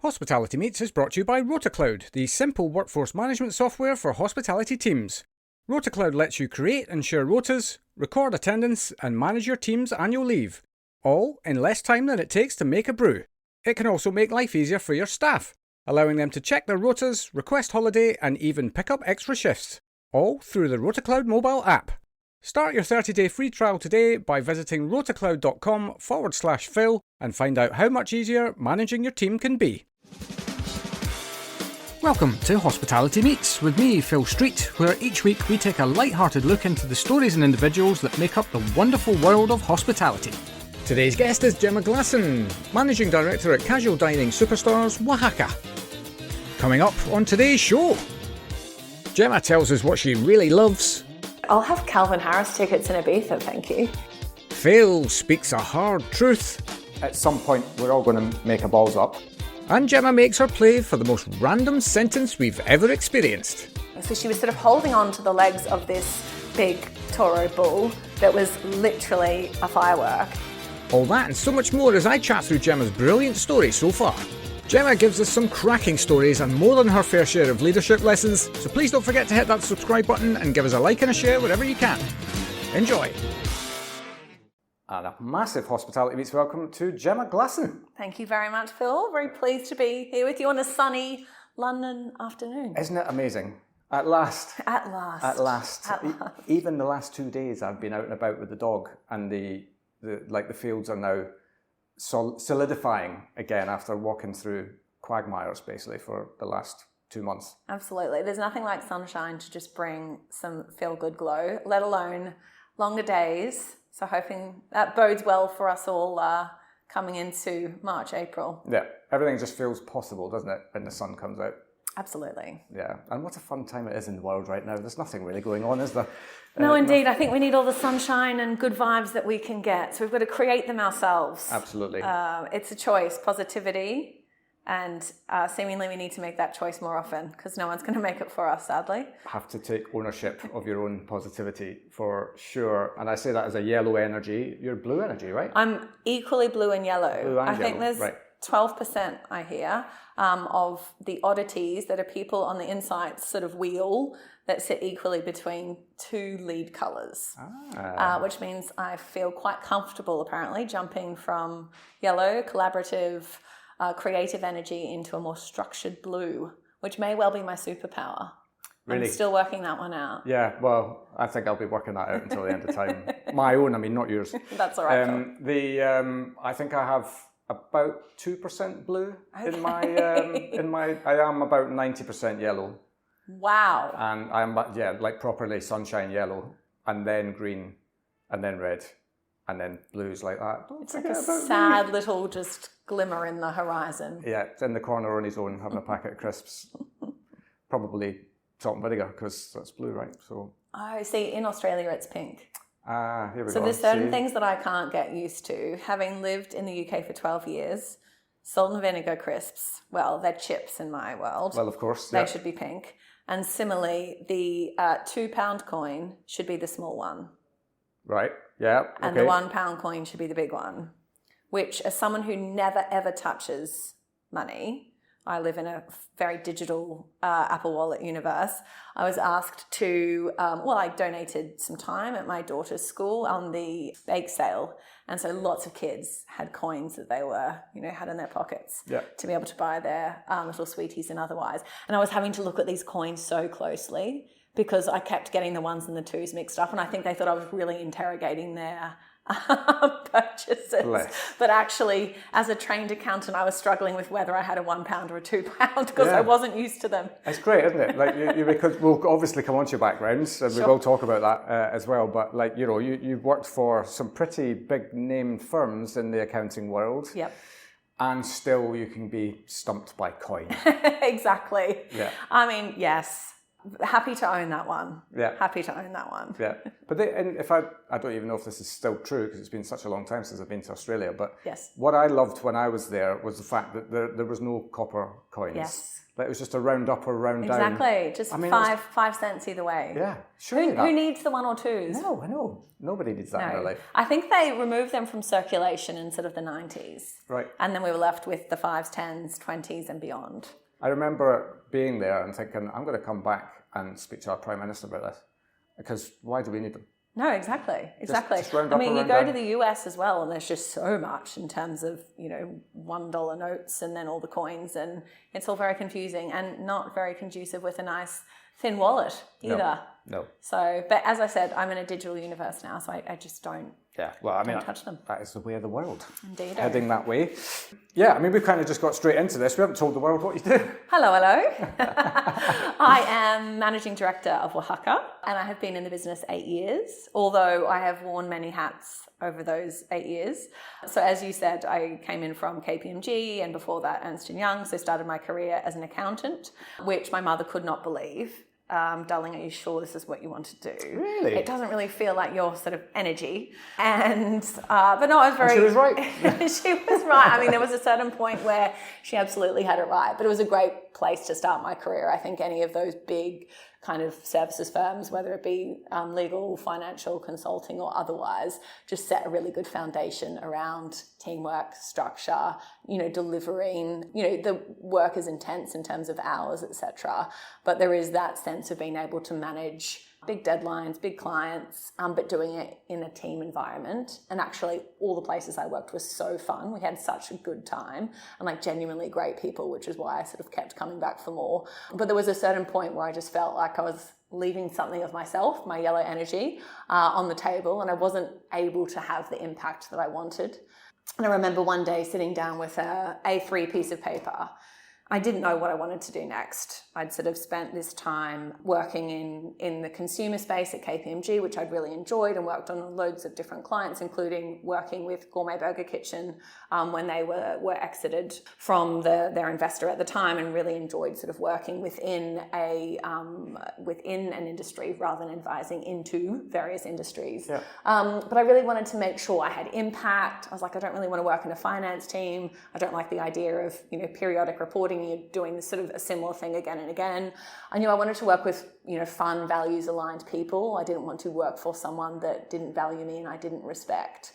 Hospitality Meets is brought to you by RotaCloud, the simple workforce management software for hospitality teams. RotaCloud lets you create and share rotas, record attendance, and manage your team's annual leave, all in less time than it takes to make a brew. It can also make life easier for your staff, allowing them to check their rotas, request holiday, and even pick up extra shifts, all through the RotaCloud mobile app. Start your 30-day free trial today by visiting rotacloud.com/Phil and find out how much easier managing your team can be. Welcome to Hospitality Meets with me, Phil Street, where each week we take a light-hearted look into the stories and individuals that make up the wonderful world of hospitality. Today's guest is Gemma Glasson, Managing Director at casual dining superstars Oaxaca. Coming up on today's show, Gemma tells us what she really loves. I'll have Calvin Harris tickets in Ibiza, thank you. Phil speaks a hard truth. At some point, we're all going to make a balls up. And Gemma makes her play for the most random sentence we've ever experienced. So she was sort of holding on to the legs of this big Toro bull that was literally a firework. All that and so much more as I chat through Gemma's brilliant story so far. Gemma gives us some cracking stories and more than her fair share of leadership lessons, so please don't forget to hit that subscribe button and give us a like and a share wherever you can. Enjoy! And a massive Hospitality Meets welcome to Gemma Glasson. Thank you very much, Phil. Very pleased to be here with you on a sunny London afternoon. Isn't it amazing? At last. At last. At last. Even the last 2 days I've been out and about with the dog, and the fields are now solidifying again after walking through quagmires basically for the last 2 months. Absolutely. There's nothing like sunshine to just bring some feel-good glow, let alone longer days. So hoping that bodes well for us all coming into March, April. Yeah, everything just feels possible, doesn't it, when the sun comes out? Absolutely. Yeah, and what a fun time it is in the world right now. There's nothing really going on, is there? No, indeed. I think we need all the sunshine and good vibes that we can get. So we've got to create them ourselves. Absolutely. It's a choice, positivity. And seemingly we need to make that choice more often because no one's going to make it for us, sadly. Have to take ownership of your own positivity for sure. And I say that as a yellow energy. You're blue energy, right? I'm equally blue and yellow. Blue and I think yellow, there's right. 12%, I hear, of the oddities that are people on the inside sort of wheel that sit equally between two lead colours, which means I feel quite comfortable, apparently, jumping from yellow, collaborative, creative energy into a more structured blue, which may well be my superpower. Really? I'm still working that one out. Yeah, well, I think I'll be working that out until the end of time. My own, I mean, not yours. That's all right. I think I have about 2% blue in my I am about 90% yellow. Wow. And I'm like properly sunshine yellow, and then green, and then red, and then blues like that. It's like a sad little just glimmer in the horizon. Yeah, it's in the corner on his own having a packet of crisps. Probably salt and vinegar because that's blue, right? So. Oh, see, in Australia it's pink. Here we go. So there's certain things that I can't get used to. Having lived in the UK for 12 years, salt and vinegar crisps, well, they're chips in my world. Well, of course. They should be pink. And similarly, the £2 coin should be the small one. Right, yeah. Okay. And the £1 coin should be the big one. Which, as someone who never, ever touches money, I live in a very digital Apple Wallet universe. I was asked to, I donated some time at my daughter's school on the bake sale. And so lots of kids had coins that they were, had in their pockets to be able to buy their little sweeties and otherwise. And I was having to look at these coins so closely because I kept getting the ones and the twos mixed up. And I think they thought I was really interrogating their purchases. Bless. But actually, as a trained accountant, I was struggling with whether I had a £1 or a £2 because I wasn't used to them. It's great, isn't it? Like because we'll obviously come on to your backgrounds and we will talk about that as well. But you've worked for some pretty big name firms in the accounting world. Yep. And still you can be stumped by coin. Exactly. Yeah. I mean, yes. Happy to own that one. Yeah. Happy to own that one. Yeah. But and if I don't even know if this is still true because it's been such a long time since I've been to Australia. But yes. What I loved when I was there was the fact that there was no copper coins. Yes. Like it was just a round up or round down. Exactly. Just 5 cents either way. Yeah. Who needs the 1 or 2s? No, I know. Nobody needs that in their life. I think they removed them from circulation in sort of the 90s. Right. And then we were left with the 5s, 10s, 20s and beyond. I remember being there and thinking, I'm going to come back and speak to our Prime Minister about this. Because why do we need them? No, exactly. Just round up I mean, or you round go down. to the US as well, and there's just so much in terms of, $1 notes and then all the coins, and it's all very confusing and not very conducive with a nice thin wallet either. No. So, but as I said, I'm in a digital universe now, so I just don't. Yeah, well, I mean, touch them. That is the way of the world. Indeed. Heading that way. Yeah, I mean, we've kind of just got straight into this. We haven't told the world what you do. Hello. I am Managing Director of Oaxaca, and I have been in the business 8 years, although I have worn many hats over those 8 years. So as you said, I came in from KPMG and before that Ernst Young, so started my career as an accountant, which my mother could not believe. Darling, are you sure this is what you want to do? Really? It doesn't really feel like your sort of energy. And, but no, I was very... And she was right. She was right. I mean, there was a certain point where she absolutely had it right, but it was a great place to start my career. I think any of those big kind of services firms, whether it be legal, financial, consulting or otherwise, just set a really good foundation around teamwork, structure, delivering, the work is intense in terms of hours, etc. But there is that sense of being able to manage big deadlines, big clients, but doing it in a team environment. And actually all the places I worked was so fun. We had such a good time and genuinely great people, which is why I sort of kept coming back for more. But there was a certain point where I just felt like I was leaving something of myself, my yellow energy, on the table, and I wasn't able to have the impact that I wanted. And I remember one day sitting down with a A3 piece of paper. I didn't know what I wanted to do next. I'd sort of spent this time working in the consumer space at KPMG, which I'd really enjoyed, and worked on loads of different clients, including working with Gourmet Burger Kitchen when they were exited from their investor at the time, and really enjoyed sort of working within an industry rather than advising into various industries. Yeah. But I really wanted to make sure I had impact. I was like, I don't really want to work in a finance team. I don't like the idea of periodic reporting. You're doing this sort of a similar thing again and again. I knew I wanted to work with, fun, values-aligned people. I didn't want to work for someone that didn't value me and I didn't respect.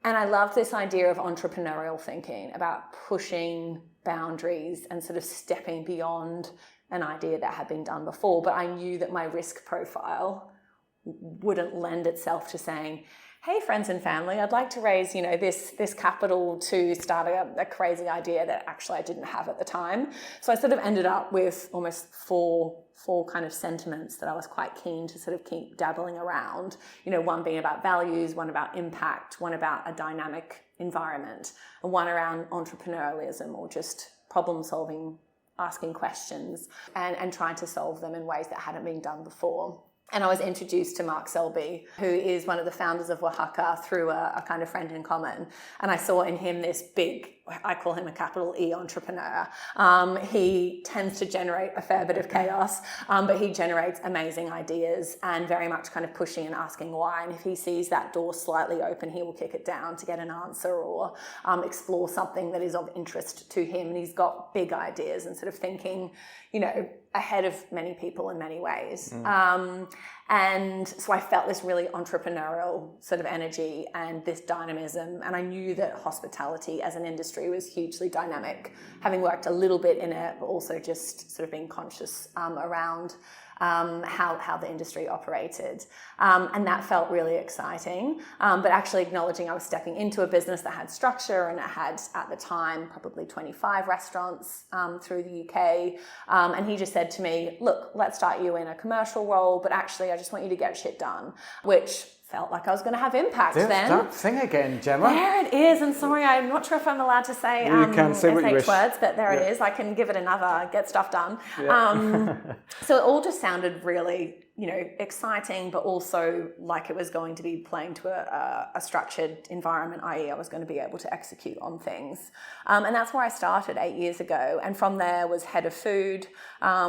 And I loved this idea of entrepreneurial thinking, about pushing boundaries and sort of stepping beyond an idea that had been done before. But I knew that my risk profile wouldn't lend itself to saying, hey, friends and family, I'd like to raise, this capital to start a crazy idea that actually I didn't have at the time. So I sort of ended up with almost four kind of sentiments that I was quite keen to sort of keep dabbling around. One being about values, one about impact, one about a dynamic environment, and one around entrepreneurialism or just problem solving, asking questions and trying to solve them in ways that hadn't been done before. And I was introduced to Mark Selby, who is one of the founders of Oaxaca, through a kind of friend in common. And I saw in him this big, I call him a capital E entrepreneur. He tends to generate a fair bit of chaos, but he generates amazing ideas and very much kind of pushing and asking why. And if he sees that door slightly open, he will kick it down to get an answer or explore something that is of interest to him. And he's got big ideas and sort of thinking, ahead of many people in many ways. And so I felt this really entrepreneurial sort of energy and this dynamism. And I knew that hospitality as an industry was hugely dynamic, having worked a little bit in it, but also just sort of being conscious around how the industry operated. And that felt really exciting. But actually acknowledging I was stepping into a business that had structure, and it had, at the time, probably 25 restaurants through the UK. And he just said to me, look, let's start you in a commercial role, but actually I just want you to get shit done, which felt like I was going to have impact. There's then. that thing again, Gemma. There it is. And sorry, I'm not sure if I'm allowed to say you can say what you wish. words, but there it is. I can give it another, get stuff done. Yeah. So it all just sounded really exciting, but also like it was going to be playing to a structured environment, i.e. I was going to be able to execute on things. And that's where I started 8 years ago. And from there was head of food,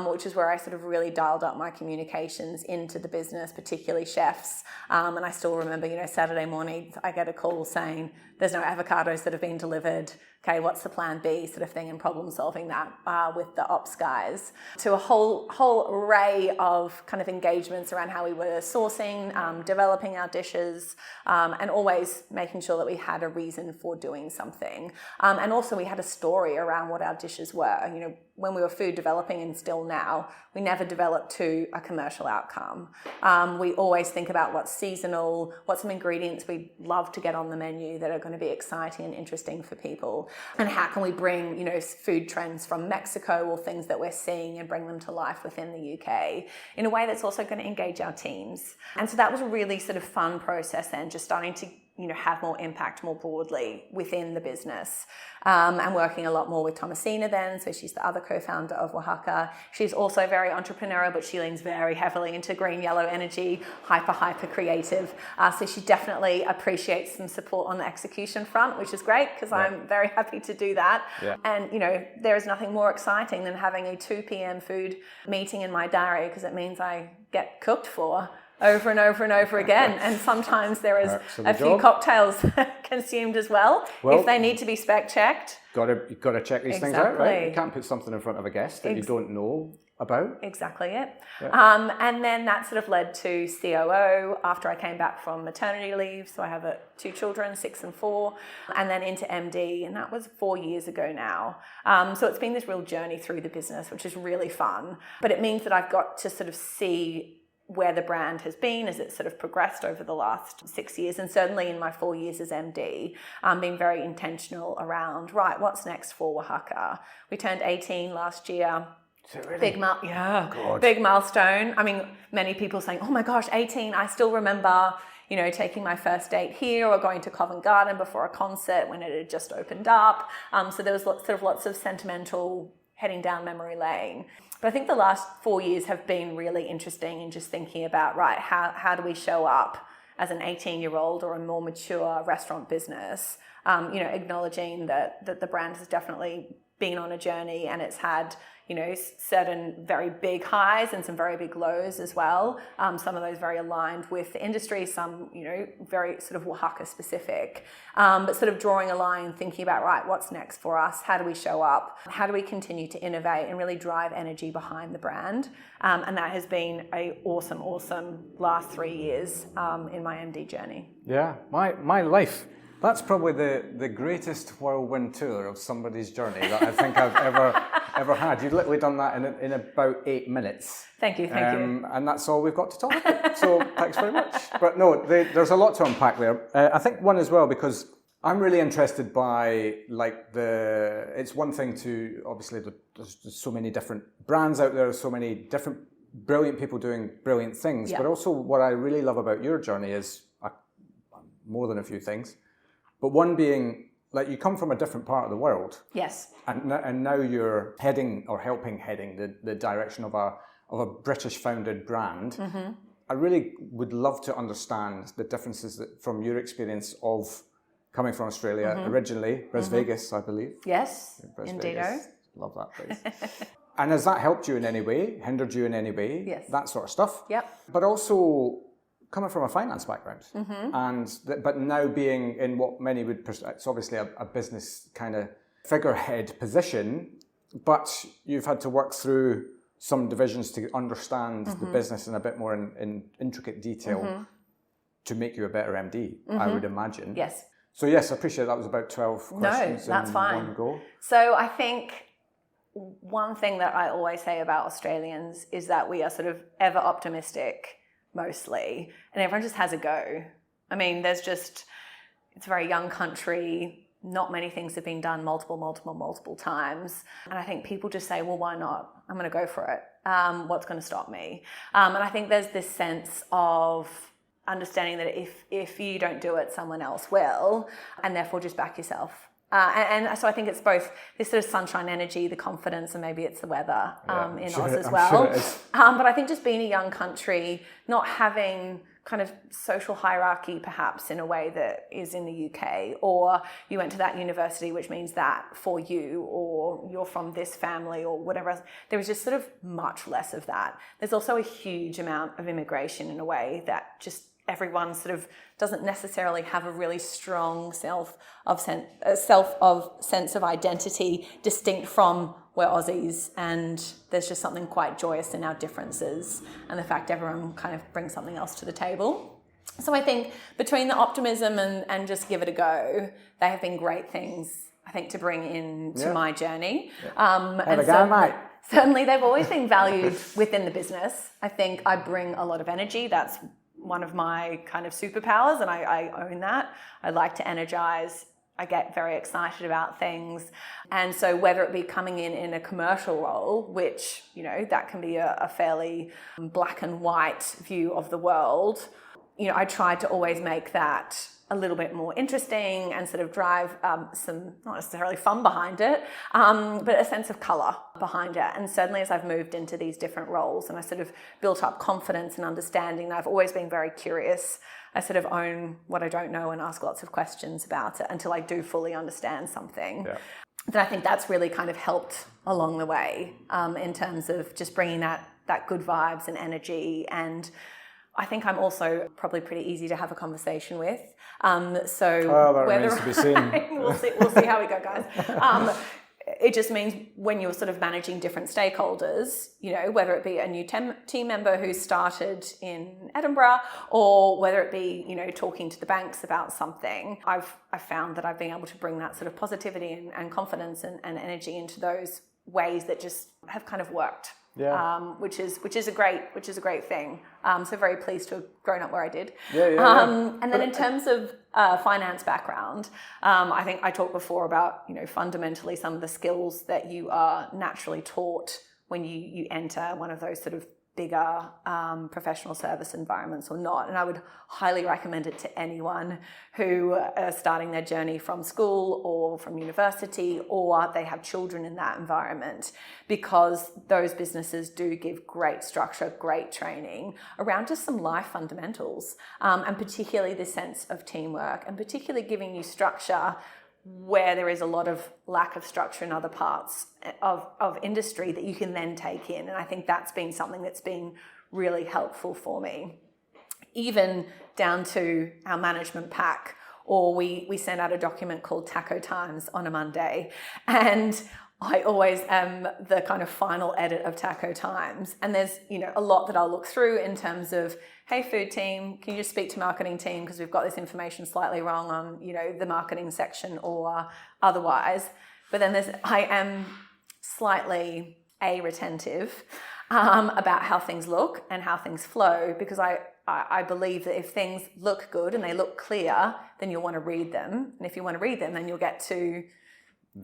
which is where I sort of really dialed up my communications into the business, particularly chefs. And I still remember, Saturday morning, I get a call saying, there's no avocados that have been delivered. Okay, what's the plan B sort of thing, and problem solving that with the ops guys, to a whole array of kind of engagements around how we were sourcing, developing our dishes, and always making sure that we had a reason for doing something. And also we had a story around what our dishes were. When we were food developing, and still now, we never developed to a commercial outcome. We always think about what's seasonal, what's some ingredients we'd love to get on the menu that are going to be exciting and interesting for people, and how can we bring, food trends from Mexico or things that we're seeing and bring them to life within the UK in a way that's also going to engage our teams. And so that was a really sort of fun process then, just starting to have more impact more broadly within the business. And working a lot more with Thomasina then, so she's the other co-founder of Oaxaca. She's also very entrepreneurial, but she leans very heavily into green, yellow energy, hyper creative. So she definitely appreciates some support on the execution front, which is great, because I'm very happy to do that. Yeah. And, there is nothing more exciting than having a 2 p.m. food meeting in my diary, because it means I get cooked for over and over and over again. And sometimes there is a few cocktails consumed as well if they need to be spec checked. You've got to check these things out, right? You can't put something in front of a guest that you don't know about. Exactly it. Yeah. And then that sort of led to COO after I came back from maternity leave. So I have 2 children, 6 and 4, and then into MD, and that was 4 years ago now. So it's been this real journey through the business, which is really fun. But it means that I've got to sort of see where the brand has been as it's sort of progressed over the last 6 years, and certainly in my 4 years as MD, being very intentional around, what's next for Oaxaca? We turned 18 last year. So really? Big milestone. I mean, many people saying, oh my gosh, 18, I still remember, taking my first date here or going to Covent Garden before a concert when it had just opened up. So there was lots of sentimental heading down memory lane. But I think the last 4 years have been really interesting in just thinking about, how do we show up as an 18-year-old or a more mature restaurant business, acknowledging that the brand has definitely been on a journey, and it's had, certain very big highs and some very big lows as well. Some of those very aligned with the industry, some, very sort of Oaxaca specific, but sort of drawing a line, thinking about, what's next for us? How do we show up? How do we continue to innovate and really drive energy behind the brand? And that has been a awesome last 3 years in my MD journey. Yeah, my life. That's probably the greatest whirlwind tour of somebody's journey that I think I've ever had. You've literally done that in about 8 minutes. Thank you. And that's all we've got to talk about. So thanks very much. But no, there's a lot to unpack there. I think one as well, because I'm really interested by it's one thing to, obviously there's so many different brands out there, so many different brilliant people doing brilliant things. But also what I really love about your journey is more than a few things. But one being, you come from a different part of the world. Yes. And now you're heading the direction of a British-founded brand. Mm-hmm. I really would love to understand the differences from your experience of coming from Australia originally, Vegas, I believe. Yes, indeed. Love that place. And has that helped you in any way, hindered you in any way? Yes. That sort of stuff? Yep. But also coming from a finance background, but now being in what many would, it's obviously a business kind of figurehead position, but you've had to work through some divisions to understand the business in a bit more in intricate detail to make you a better MD, I would imagine. Yes. So yes, I appreciate that was about 12 questions that's in fine. one go. So I think one thing that I always say about Australians is that we are sort of ever optimistic, mostly, and everyone just has a go. I mean, it's a very young country, not many things have been done multiple times, and I think people just say, well, why not? I'm going to go for it. What's going to stop me? And I think there's this sense of understanding that if you don't do it, someone else will, and therefore just back yourself. And so I think it's both this sort of sunshine energy, the confidence, and maybe it's the weather in Oz as well. Sure it is. But I think just being a young country, not having kind of social hierarchy perhaps in a way that is in the UK, or you went to that university which means that for you, or you're from this family or whatever else. There was just sort of much less of that. There's also a huge amount of immigration in a way that just everyone sort of doesn't necessarily have a really strong sense of identity distinct from we're Aussies, and there's just something quite joyous in our differences and the fact everyone kind of brings something else to the table. So I think between the optimism and just give it a go, they have been great things, I think, to bring into my journey. Certainly they've always been valued within the business. I think I bring a lot of energy. That's one of my kind of superpowers, and I own that. I like to energize. I get very excited about things. And so whether it be coming in a commercial role, which, you know, that can be a fairly black and white view of the world, you know, I try to always make that a little bit more interesting and sort of drive some, not necessarily fun behind it, but a sense of colour behind it. And certainly as I've moved into these different roles and I sort of built up confidence and understanding, I've always been very curious. I sort of own what I don't know and ask lots of questions about it until I do fully understand something. Yeah. Then I think that's really kind of helped along the way in terms of just bringing that good vibes and energy. And I think I'm also probably pretty easy to have a conversation with. That remains to be seen. we'll see how we go, guys. It just means when you're sort of managing different stakeholders, you know, whether it be a new team member who started in Edinburgh, or whether it be, you know, talking to the banks about something, I've found that I've been able to bring that sort of positivity and confidence and energy into those ways that just have kind of worked. Yeah. Which is a great thing. So very pleased to have grown up where I did. And then in terms of finance background, I think I talked before about, you know, fundamentally some of the skills that you are naturally taught when you enter one of those sort of bigger professional service environments or not. And I would highly recommend it to anyone who are starting their journey from school or from university, or they have children in that environment, because those businesses do give great structure, great training around just some life fundamentals, and particularly the sense of teamwork, and particularly giving you structure where there is a lot of lack of structure in other parts of industry that you can then take in. And I think that's been something that's been really helpful for me, even down to our management pack, or we send out a document called Taco Times on a Monday. And I always am the kind of final edit of Taco Times. And there's, you know, a lot that I'll look through in terms of, hey, food team, can you just speak to marketing team because we've got this information slightly wrong on, you know, the marketing section or otherwise. But then I am slightly retentive about how things look and how things flow, because I believe that if things look good and they look clear, then you'll want to read them. And if you want to read them, then you'll get to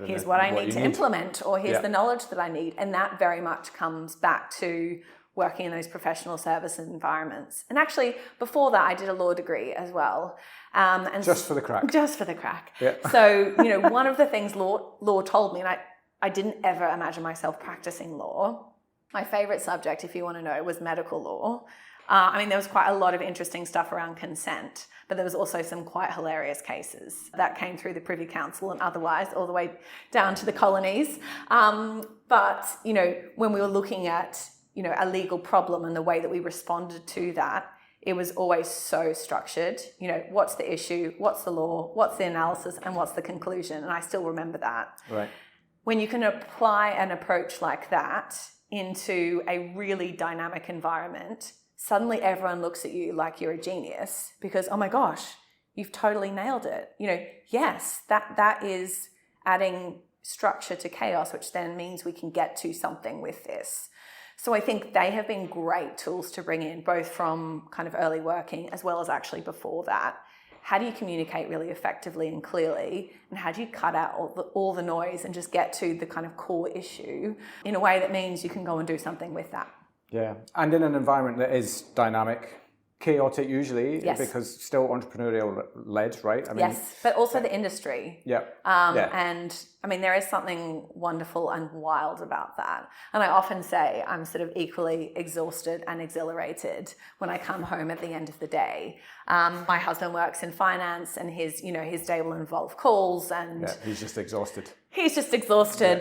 here's what I need to implement, or here's the knowledge that I need. And that very much comes back to working in those professional service environments. And actually, before that, I did a law degree as well. And just for the crack. Just for the crack. Yeah. So, you know, one of the things law told me, and I didn't ever imagine myself practicing law. My favourite subject, if you want to know, was medical law. I mean, there was quite a lot of interesting stuff around consent, but there was also some quite hilarious cases that came through the Privy Council and otherwise, all the way down to the colonies. But, you know, when we were looking at, you know, a legal problem and the way that we responded to that, it was always so structured. You know, what's the issue, what's the law, what's the analysis, and what's the conclusion? And I still remember that. Right. When you can apply an approach like that into a really dynamic environment, suddenly everyone looks at you like you're a genius because, oh my gosh, you've totally nailed it. You know, yes, that is adding structure to chaos, which then means we can get to something with this. So I think they have been great tools to bring in, both from kind of early working as well as actually before that. How do you communicate really effectively and clearly? And how do you cut out all the noise and just get to the kind of core issue in a way that means you can go and do something with that? Yeah, and in an environment that is dynamic, chaotic usually, Yes. because still entrepreneurial led, right? I mean, yes, but also the industry. Yeah. And I mean, there is something wonderful and wild about that. And I often say I'm sort of equally exhausted and exhilarated when I come home at the end of the day. My husband works in finance, and his day will involve calls, and he's just exhausted.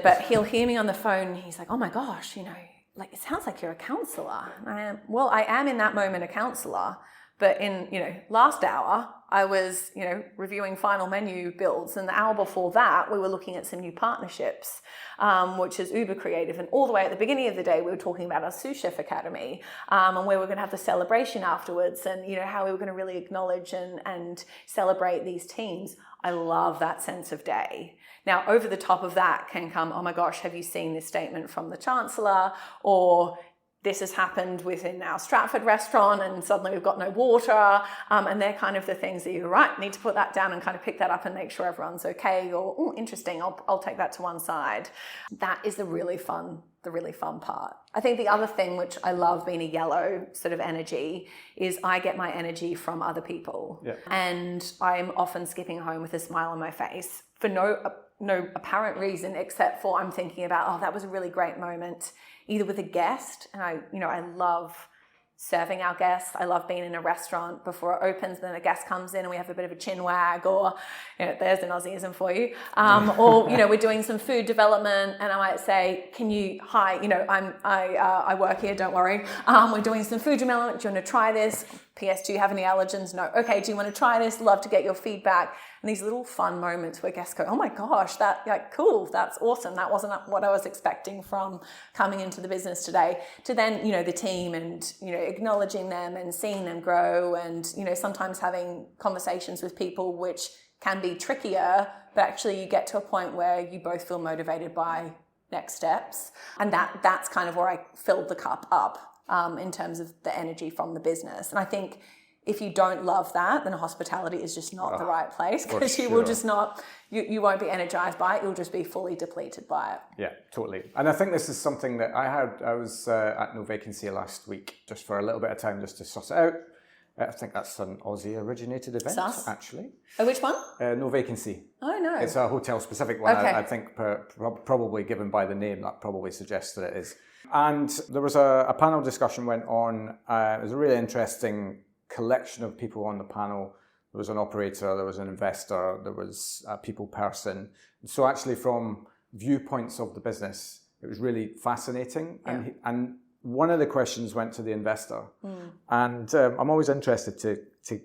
But he'll hear me on the phone and he's like, oh my gosh, like, it sounds like you're a counsellor. And I am in that moment a counsellor, but in, last hour I was, reviewing final menu builds, and the hour before that we were looking at some new partnerships, which is uber creative. And all the way at the beginning of the day we were talking about our sous chef academy, and where we're going to have the celebration afterwards, and how we were going to really acknowledge and celebrate these teams. I love that sense of day. Now, over the top of that can come, oh my gosh, have you seen this statement from the Chancellor? Or this has happened within our Stratford restaurant and suddenly we've got no water. And they're kind of the things that you're right, need to put that down and kind of pick that up and make sure everyone's okay. Or, oh, interesting, I'll take that to one side. That is the really fun part. I think the other thing, which I love being a yellow sort of energy, is I get my energy from other people. Yeah. And I'm often skipping home with a smile on my face for no apparent reason, except for I'm thinking about, oh, that was a really great moment, either with a guest, and I love serving our guests. I love being in a restaurant before it opens, then a guest comes in and we have a bit of a chin wag, or there's an Aussieism for you. Or we're doing some food development, and I might say, I work here, don't worry. We're doing some food development. Do you want to try this? P.S. Do you have any allergens? No. Okay. Do you want to try this? Love to get your feedback. And these little fun moments where guests go, oh my gosh, cool, that's awesome. That wasn't what I was expecting from coming into the business today. To then, the team, and, acknowledging them and seeing them grow, and, sometimes having conversations with people which can be trickier, but actually you get to a point where you both feel motivated by next steps. And that's kind of where I filled the cup up, in terms of the energy from the business. And I think if you don't love that, then hospitality is just not the right place, because you will just not, you won't be energized by it. You'll just be fully depleted by it. Yeah, totally. And I think this is something that I was at No Vacancy last week, just for a little bit of time, just to suss it out. I think that's an Aussie originated event, actually. Oh, which one? No Vacancy. Oh, no. It's a hotel specific one. Okay. I think probably given by the name, that probably suggests that it is. And there was a panel discussion went on. It was a really interesting collection of people on the panel. There was an operator, there was an investor, there was a people person. So actually from viewpoints of the business, it was really fascinating. Yeah. And one of the questions went to the investor. And I'm always interested to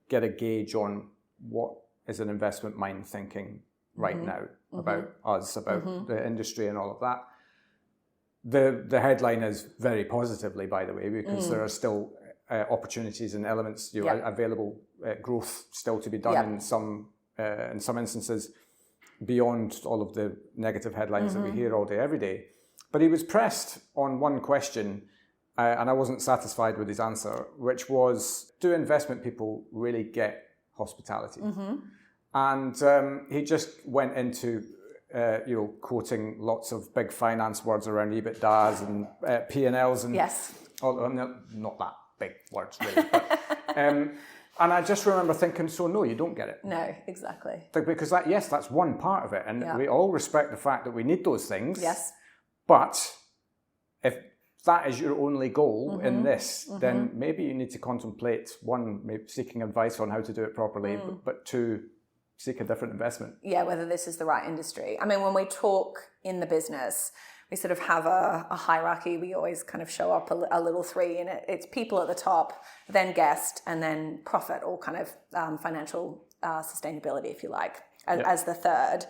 get a gauge on what is an investment mind thinking right now about us, about the industry and all of that. The headline is very positively, by the way, because there are still opportunities and elements, available growth still to be done in some instances, beyond all of the negative headlines that we hear all day, every day. But he was pressed on one question, and I wasn't satisfied with his answer, which was, do investment people really get hospitality? And he just went into quoting lots of big finance words around EBITDAs and P&Ls and not that big words really. But, and I just remember thinking, so no, you don't get it. No, exactly. Because that's one part of it, and we all respect the fact that we need those things. Yes. But if that is your only goal in this, then maybe you need to contemplate, one, maybe seeking advice on how to do it properly, but two, seek a different investment. Yeah, whether this is the right industry. I mean, when we talk in the business, we sort of have a hierarchy. We always kind of show up a little three, and it's people at the top, then guest, and then profit, or kind of financial sustainability, if you like, as the third.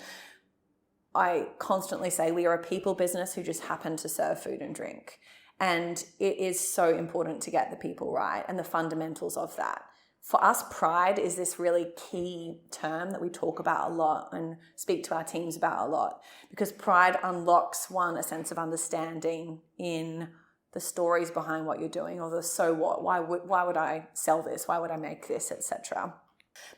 I constantly say we are a people business who just happen to serve food and drink. And it is so important to get the people right and the fundamentals of that. For us, pride is this really key term that we talk about a lot and speak to our teams about a lot, because pride unlocks, one, a sense of understanding in the stories behind what you're doing, or the so what, why would I sell this, why would I make this, etc.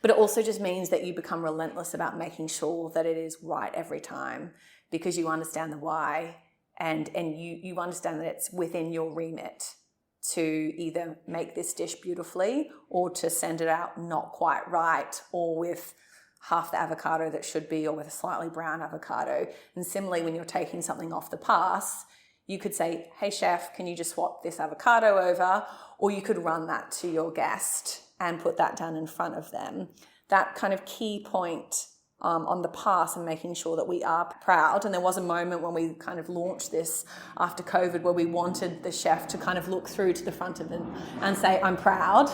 But it also just means that you become relentless about making sure that it is right every time, because you understand the why and you understand that it's within your remit to either make this dish beautifully or to send it out not quite right, or with half the avocado that should be, or with a slightly brown avocado. And similarly, when you're taking something off the pass, you could say, hey chef, can you just swap this avocado over? Or you could run that to your guest and put that down in front of them. That kind of key point on the pass and making sure that we are proud. And there was a moment when we kind of launched this after COVID where we wanted the chef to kind of look through to the front of them and say, I'm proud.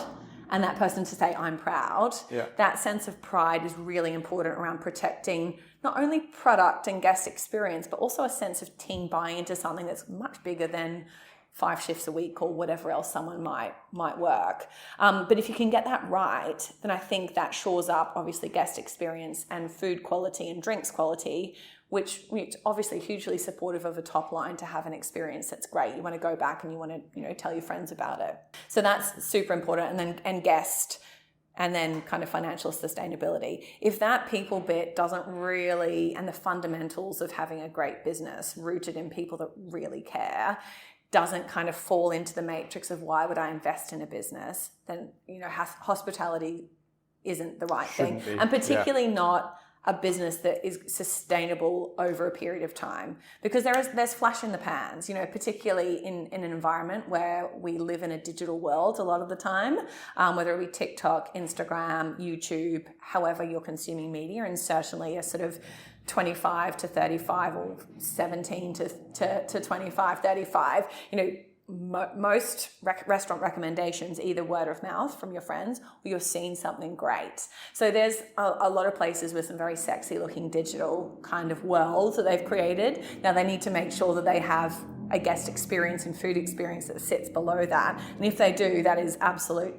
And that person to say, I'm proud. Yeah. That sense of pride is really important around protecting not only product and guest experience, but also a sense of team buy-in into something that's much bigger than 5 shifts a week or whatever else someone might work. But if you can get that right, then I think that shores up obviously guest experience and food quality and drinks quality, which obviously hugely supportive of a top line to have an experience that's great. You want to go back and you want to tell your friends about it. So that's super important. And guest, and then kind of financial sustainability. If that people bit doesn't really, and the fundamentals of having a great business rooted in people that really care, doesn't kind of fall into the matrix of why would I invest in a business, then hospitality isn't the right thing. And particularly not a business that is sustainable over a period of time, because there's flash in the pans, particularly in an environment where we live in a digital world a lot of the time, whether it be TikTok, Instagram, YouTube, however you're consuming media, and certainly a sort of 25 to 35 or 17 to 25, 35, most restaurant recommendations, either word of mouth from your friends or you're seeing something great. So there's a lot of places with some very sexy looking digital kind of worlds that they've created. Now they need to make sure that they have a guest experience and food experience that sits below that. And if they do, that is absolute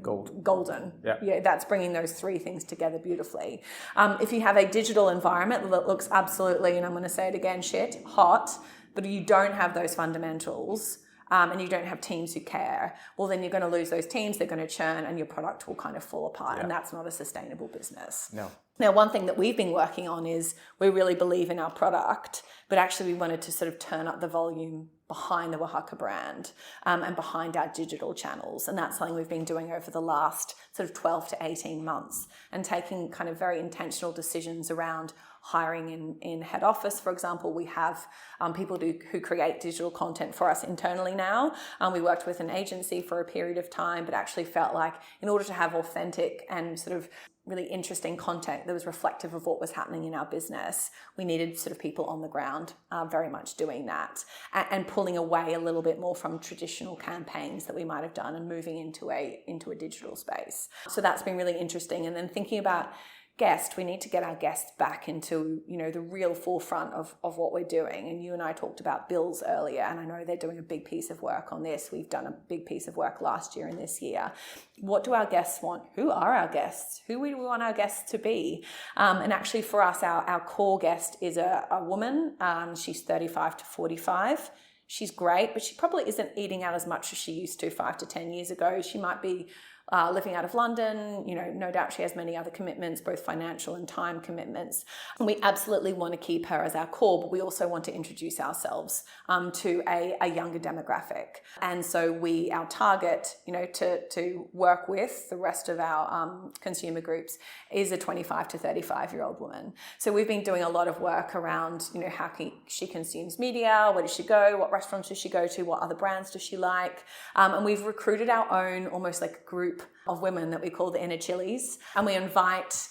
golden. Yeah, that's bringing those 3 things together beautifully. If you have a digital environment that looks absolutely, and I'm going to say it again, hot, but you don't have those fundamentals, and you don't have teams who care, well, then you're going to lose those teams, they're going to churn, and your product will kind of fall apart, and that's not a sustainable business. No. Now, one thing that we've been working on is we really believe in our product, but actually we wanted to sort of turn up the volume behind the Oaxaca brand and behind our digital channels. And that's something we've been doing over the last sort of 12 to 18 months, and taking kind of very intentional decisions around hiring in head office. For example, we have people who create digital content for us internally now. We worked with an agency for a period of time, but actually felt like in order to have authentic and sort of really interesting content that was reflective of what was happening in our business, we needed sort of people on the ground very much doing that, and pulling away a little bit more from traditional campaigns that we might have done and moving into a digital space. So that's been really interesting. And then thinking about guest, we need to get our guests back into the real forefront of what we're doing. And you and I talked about bills earlier, and I know they're doing a big piece of work on this. We've done a big piece of work last year and this year. What do our guests want? Who are our guests? Who do we want our guests to be? And actually for us, our core guest is a woman. She's 35 to 45. She's great, but she probably isn't eating out as much as she used to 5 to 10 years ago. She might be living out of London, no doubt she has many other commitments, both financial and time commitments. And we absolutely want to keep her as our core, but we also want to introduce ourselves to a younger demographic. And so our target, to work with the rest of our consumer groups is a 25 to 35-year-old woman. So we've been doing a lot of work around, how she consumes media, where does she go, what restaurants does she go to, what other brands does she like. And we've recruited our own almost like group of women that we call the inner chilies, and we invite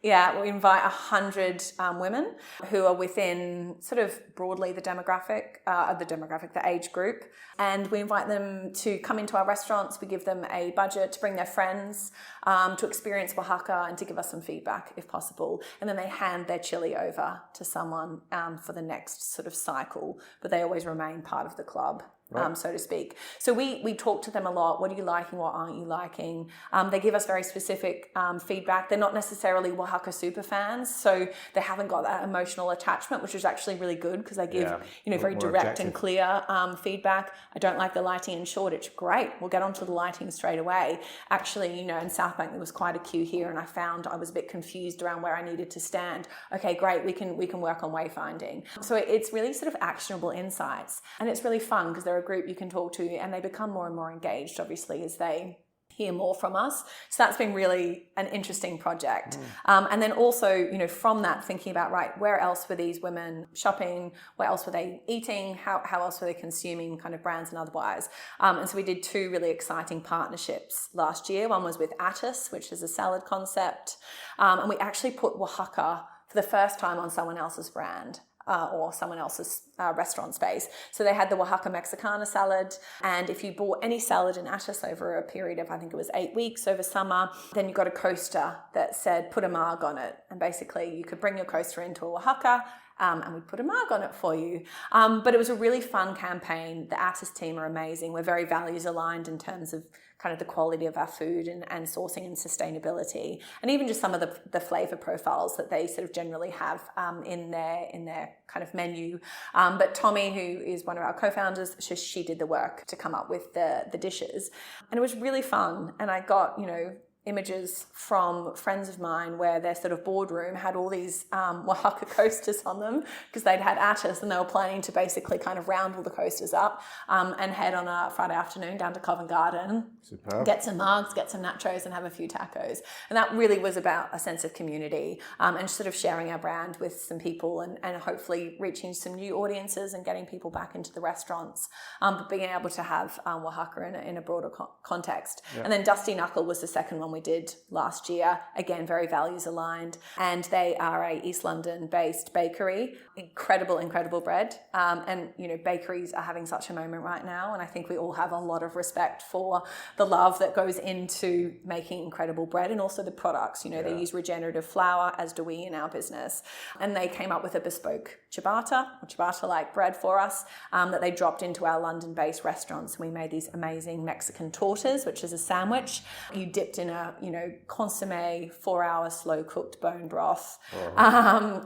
we invite 100 women who are within sort of broadly the age group, and we invite them to come into our restaurants. We give them a budget to bring their friends to experience Oaxaca and to give us some feedback if possible, and then they hand their chili over to someone for the next sort of cycle, but they always remain part of the club. Right. So to speak. So we talk to them a lot. What are you liking? What aren't you liking? They give us very specific feedback. They're not necessarily Oaxaca super fans, so they haven't got that emotional attachment, which is actually really good because they give very direct and clear feedback. I don't like the lighting in Shoreditch. Great, we'll get onto the lighting straight away. Actually, in South Bank there was quite a queue here, and I found I was a bit confused around where I needed to stand. Okay, great, we can work on wayfinding. So it's really sort of actionable insights, and it's really fun because there they're a group you can talk to, and they become more and more engaged, obviously, as they hear more from us. So that's been really an interesting project. And then also, you know, from that, thinking about, right, where else were these women shopping? Where else were they eating? How else were they consuming kind of brands and otherwise? And so we did 2 really exciting partnerships last year. One was with Attis, which is a salad concept. And we actually put Oaxaca for the first time on someone else's brand. Or someone else's restaurant space. So they had the Oaxaca Mexicana salad, and if you bought any salad in Attis over a period of, I think it was 8 weeks over summer, then you got a coaster that said put a marg on it, and basically you could bring your coaster into Oaxaca, and we'd put a marg on it for you. But it was a really fun campaign. The Attis team are amazing. We're very values aligned in terms of kind of the quality of our food and sourcing and sustainability, and even just some of the flavor profiles that they sort of generally have in their kind of menu. But Tommy, who is one of our co-founders, she did the work to come up with the dishes, and it was really fun. And I got, you know, images from friends of mine where their sort of boardroom had all these Oaxaca coasters on them because they'd had Attis, and they were planning to basically kind of round all the coasters up and head on a Friday afternoon down to Covent Garden. Superb. Get some mugs, get some nachos, and have a few tacos. And that really was about a sense of community and sort of sharing our brand with some people and hopefully reaching some new audiences and getting people back into the restaurants, but being able to have Oaxaca in a broader context. Yeah. And then Dusty Knuckle was the second one we did last year. Again, very values aligned. And they are a East London based bakery. Incredible bread. And, you know, bakeries are having such a moment right now. And I think we all have a lot of respect for the love that goes into making incredible bread and also the products. You know, they use regenerative flour, as do we in our business. And they came up with a bespoke ciabatta, or ciabatta-like bread for us, that they dropped into our London-based restaurants. And we made these amazing Mexican tortas, which is a sandwich. You dipped in a, you know, consomme, 4-hour slow-cooked bone broth.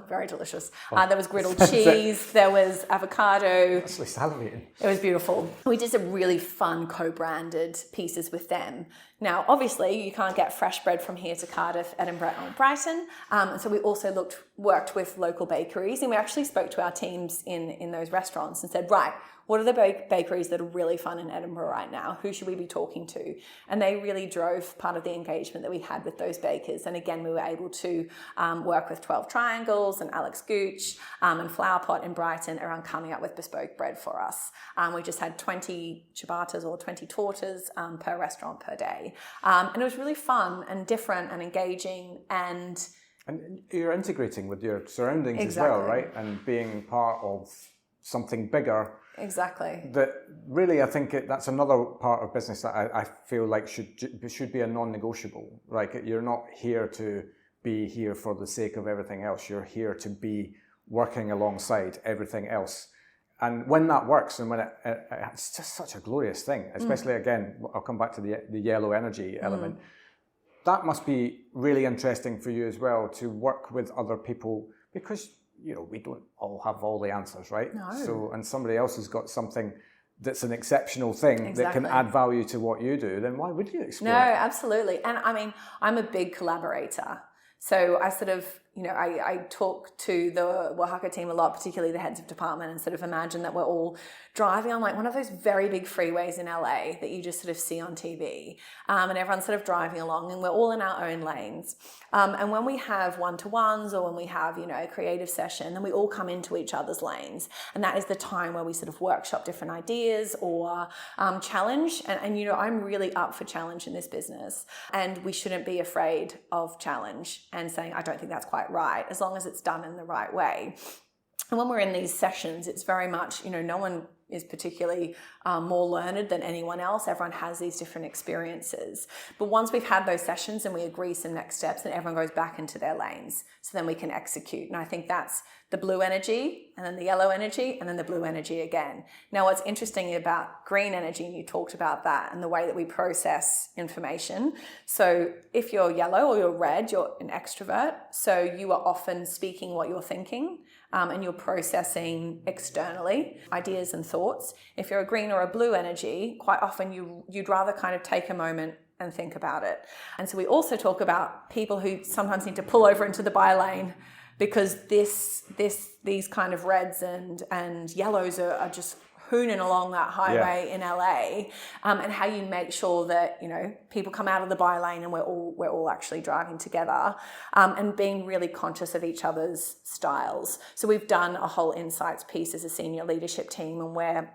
Very delicious. There was grilled cheese. There was avocado. Actually salivating. It was beautiful. We did some really fun co-branded pieces with them. Now, obviously, you can't get fresh bread from here to Cardiff, Edinburgh, or Brighton. So we also worked with local bakeries, and we actually spoke to our teams in those restaurants and said, right, what are the bakeries that are really fun in Edinburgh right now? Who should we be talking to? And they really drove part of the engagement that we had with those bakers. And again, we were able to work with 12 Triangles and Alex Gooch and Flower Pot in Brighton around coming up with bespoke bread for us. We just had 20 ciabattas or 20 tortas per restaurant per day. And it was really fun and different and engaging, and you're integrating with your surroundings as well, right? And being part of something bigger. Exactly. That really, I think that's another part of business that I feel like should be a non-negotiable. Right? You're not here to be here for the sake of everything else. You're here to be working alongside everything else. And when that works, and when it's just such a glorious thing, especially again, I'll come back to the yellow energy element. That must be really interesting for you as well, to work with other people, because, you know, we don't all have all the answers, right? No. So, and somebody else has got something that's an exceptional thing that can add value to what you do, then why would you explore it? No, absolutely. And I mean, I'm a big collaborator. So I sort of, you know, I talk to the Oaxaca team a lot, particularly the heads of department, and sort of imagine that we're all driving on like one of those very big freeways in LA that you just sort of see on TV. And everyone's sort of driving along, and we're all in our own lanes. And when we have one-to-ones, or when we have, you know, a creative session, then we all come into each other's lanes. And that is the time where we sort of workshop different ideas or challenge. And, you know, I'm really up for challenge in this business. And we shouldn't be afraid of challenge and saying, I don't think that's quite right, as long as it's done in the right way. And when we're in these sessions, it's very much, you know, no one is particularly more learned than anyone else. Everyone has these different experiences. But once we've had those sessions and we agree some next steps, then everyone goes back into their lanes. So then we can execute. And I think that's the blue energy, and then the yellow energy, and then the blue energy again. Now, what's interesting about green energy, and you talked about that, and the way that we process information. So if you're yellow or you're red, you're an extrovert. So you are often speaking what you're thinking. And you're processing externally ideas and thoughts. If you're a green or a blue energy, quite often you'd rather kind of take a moment and think about it. And so we also talk about people who sometimes need to pull over into the by lane, because these kind of reds and yellows are just hooning along that highway in LA, and how you make sure that, you know, people come out of the bylane and we're all actually driving together, and being really conscious of each other's styles. So we've done a whole insights piece as a senior leadership team, and we're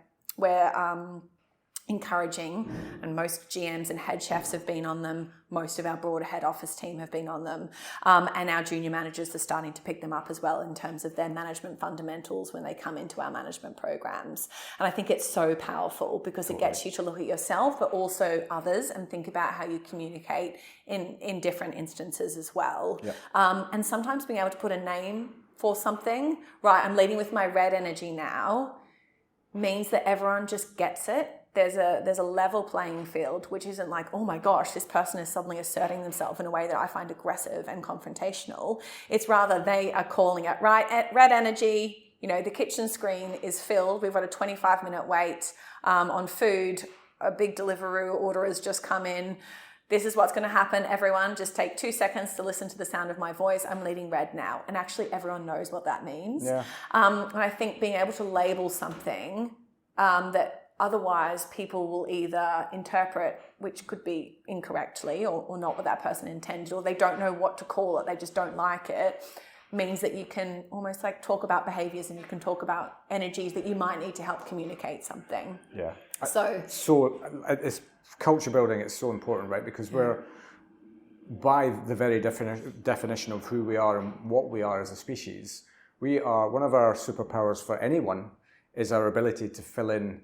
encouraging, and most GMs and head chefs have been on them. Most of our broader head office team have been on them. And our junior managers are starting to pick them up as well in terms of their management fundamentals when they come into our management programs. And I think it's so powerful because it gets you to look at yourself, but also others, and think about how you communicate in different instances as well. Yeah. And sometimes being able to put a name for something, right, I'm leading with my red energy now, means that everyone just gets it. There's a level playing field, which isn't like, oh my gosh, this person is suddenly asserting themselves in a way that I find aggressive and confrontational. It's rather they are calling it, right, red energy, you know, the kitchen screen is filled. We've got a 25-minute wait on food. A big Deliveroo order has just come in. This is what's going to happen, everyone. Just take 2 seconds to listen to the sound of my voice. I'm leading red now. And actually everyone knows what that means. Yeah. And I think being able to label something that otherwise people will either interpret, which could be incorrectly or not what that person intended, or they don't know what to call it, they just don't like it, means that you can almost like talk about behaviours, and you can talk about energies that you might need to help communicate something. Yeah. So it's culture building. It's so important, right? Because we're, by the very definition of who we are and what we are as a species, we are, one of our superpowers for anyone is our ability to fill in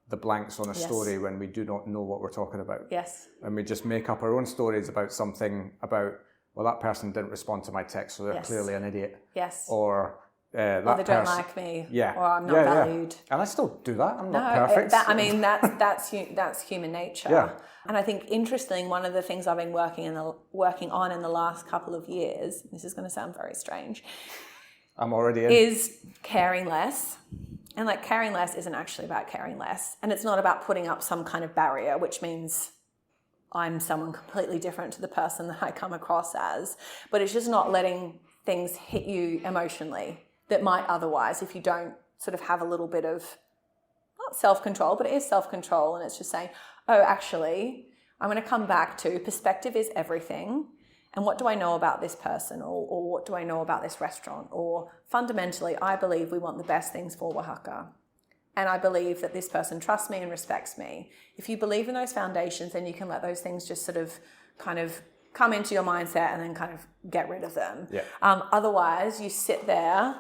the blanks on a story when we do not know what we're talking about. Yes. And we just make up our own stories about something, about, well, that person didn't respond to my text, so they're clearly an idiot. Yes. Or that or they don't like me. Yeah. Or I'm not valued. Yeah. And I still do that. I'm not perfect. That's human nature. Yeah. And I think, interesting, one of the things I've been working on in the last couple of years, this is going to sound very strange, I'm already in, is caring less. And like, caring less isn't actually about caring less. And it's not about putting up some kind of barrier, which means I'm someone completely different to the person that I come across as. But it's just not letting things hit you emotionally that might otherwise, if you don't sort of have a little bit of, not self-control, but it is self-control. And it's just saying, oh, actually, I'm going to come back to perspective is everything. And what do I know about this person, or what do I know about this restaurant? Or fundamentally, I believe we want the best things for Oaxaca. And I believe that this person trusts me and respects me. If you believe in those foundations, then you can let those things just sort of kind of come into your mindset and then kind of get rid of them. Yeah. Otherwise, you sit there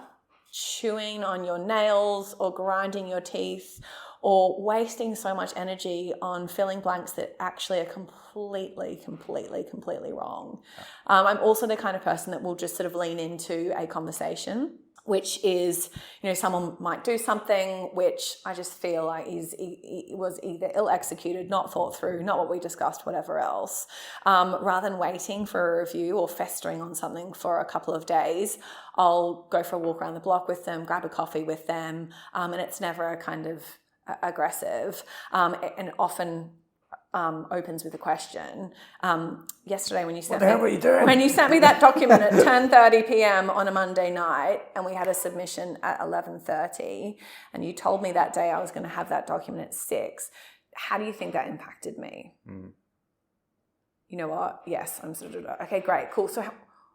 chewing on your nails or grinding your teeth or wasting so much energy on filling blanks that actually are completely wrong. I'm also the kind of person that will just sort of lean into a conversation, which is, you know, someone might do something which I just feel like was either ill-executed, not thought through, not what we discussed, whatever else. Rather than waiting for a review or festering on something for a couple of days, I'll go for a walk around the block with them, grab a coffee with them, and it's never a kind of aggressive, and often opens with a question. Yesterday when you sent me that document at 10:30 p.m. on a Monday night, and we had a submission at 11:30, and you told me that day I was going to have that document at 6. How do you think that impacted me? You know what? Yes, I'm sort of, okay, great, cool. So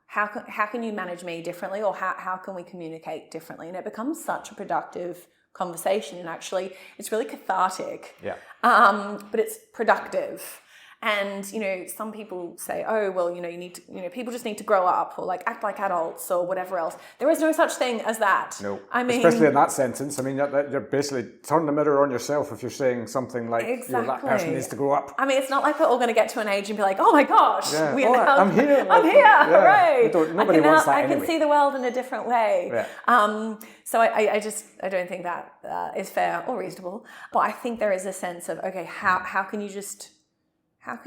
how can you manage me differently, or how can we communicate differently? And it becomes such a productive conversation, and actually it's really cathartic, but it's productive. And, you know, some people say, oh, well, you know, people just need to grow up, or like act like adults, or whatever else. There is no such thing as that. No, I mean, especially in that sentence. I mean, you're basically turn the mirror on yourself if you're saying something like, you know, that person needs to grow up. I mean, it's not like we're all going to get to an age and be like, oh my gosh, I'm here, hooray! Nobody wants that anyway. I can see the world in a different way. Yeah. So I don't think that is fair or reasonable. But I think there is a sense of, okay, how can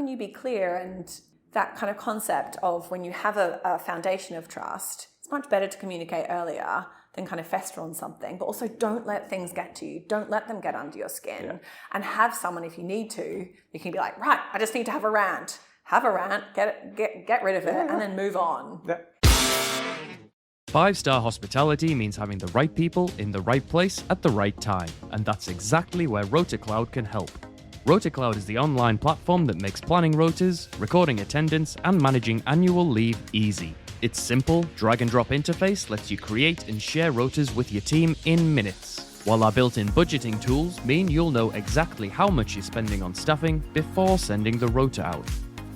you be clear? And that kind of concept of, when you have a foundation of trust, it's much better to communicate earlier than kind of fester on something. But also, don't let things get to you. Don't let them get under your skin. And have someone, if you need to, you can be like, right, I just need to have a rant. Have a rant, get rid of it, and then move on. Yeah. 5-star hospitality means having the right people in the right place at the right time, and that's exactly where RotaCloud can help. RotaCloud is the online platform that makes planning rotas, recording attendance, and managing annual leave easy. Its simple, drag-and-drop interface lets you create and share rotas with your team in minutes, while our built-in budgeting tools mean you'll know exactly how much you're spending on staffing before sending the rota out.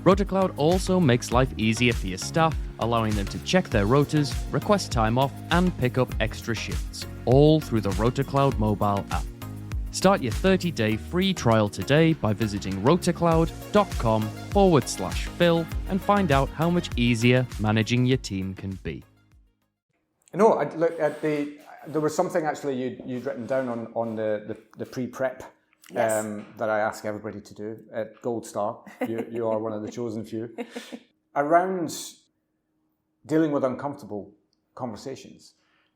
RotaCloud also makes life easier for your staff, allowing them to check their rotas, request time off, and pick up extra shifts, all through the RotaCloud mobile app. Start your 30-day free trial today by visiting rotacloud.com/Phil and find out how much easier managing your team can be. There was something actually you'd written down on the pre-prep. Yes. That I ask everybody to do at Gold Star. You are one of the chosen few. Around dealing with uncomfortable conversations.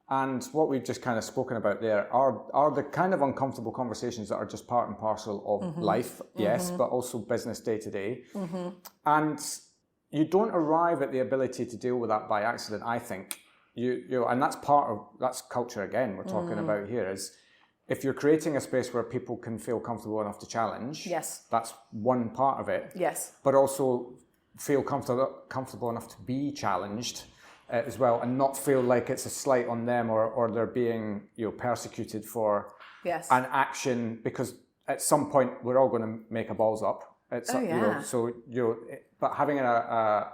And what we've just kind of spoken about there are the kind of uncomfortable conversations that are just part and parcel of life, yes, but also business day to day. And you don't arrive at the ability to deal with that by accident, I think. And that's culture again we're talking about here, is if you're creating a space where people can feel comfortable enough to challenge, Yes. that's one part of it. Yes. But also feel comfortable enough to be challenged as well, and not feel like it's a slight on them or they're being persecuted for Yes. an action, because at some point we're all going to make a balls up. But having a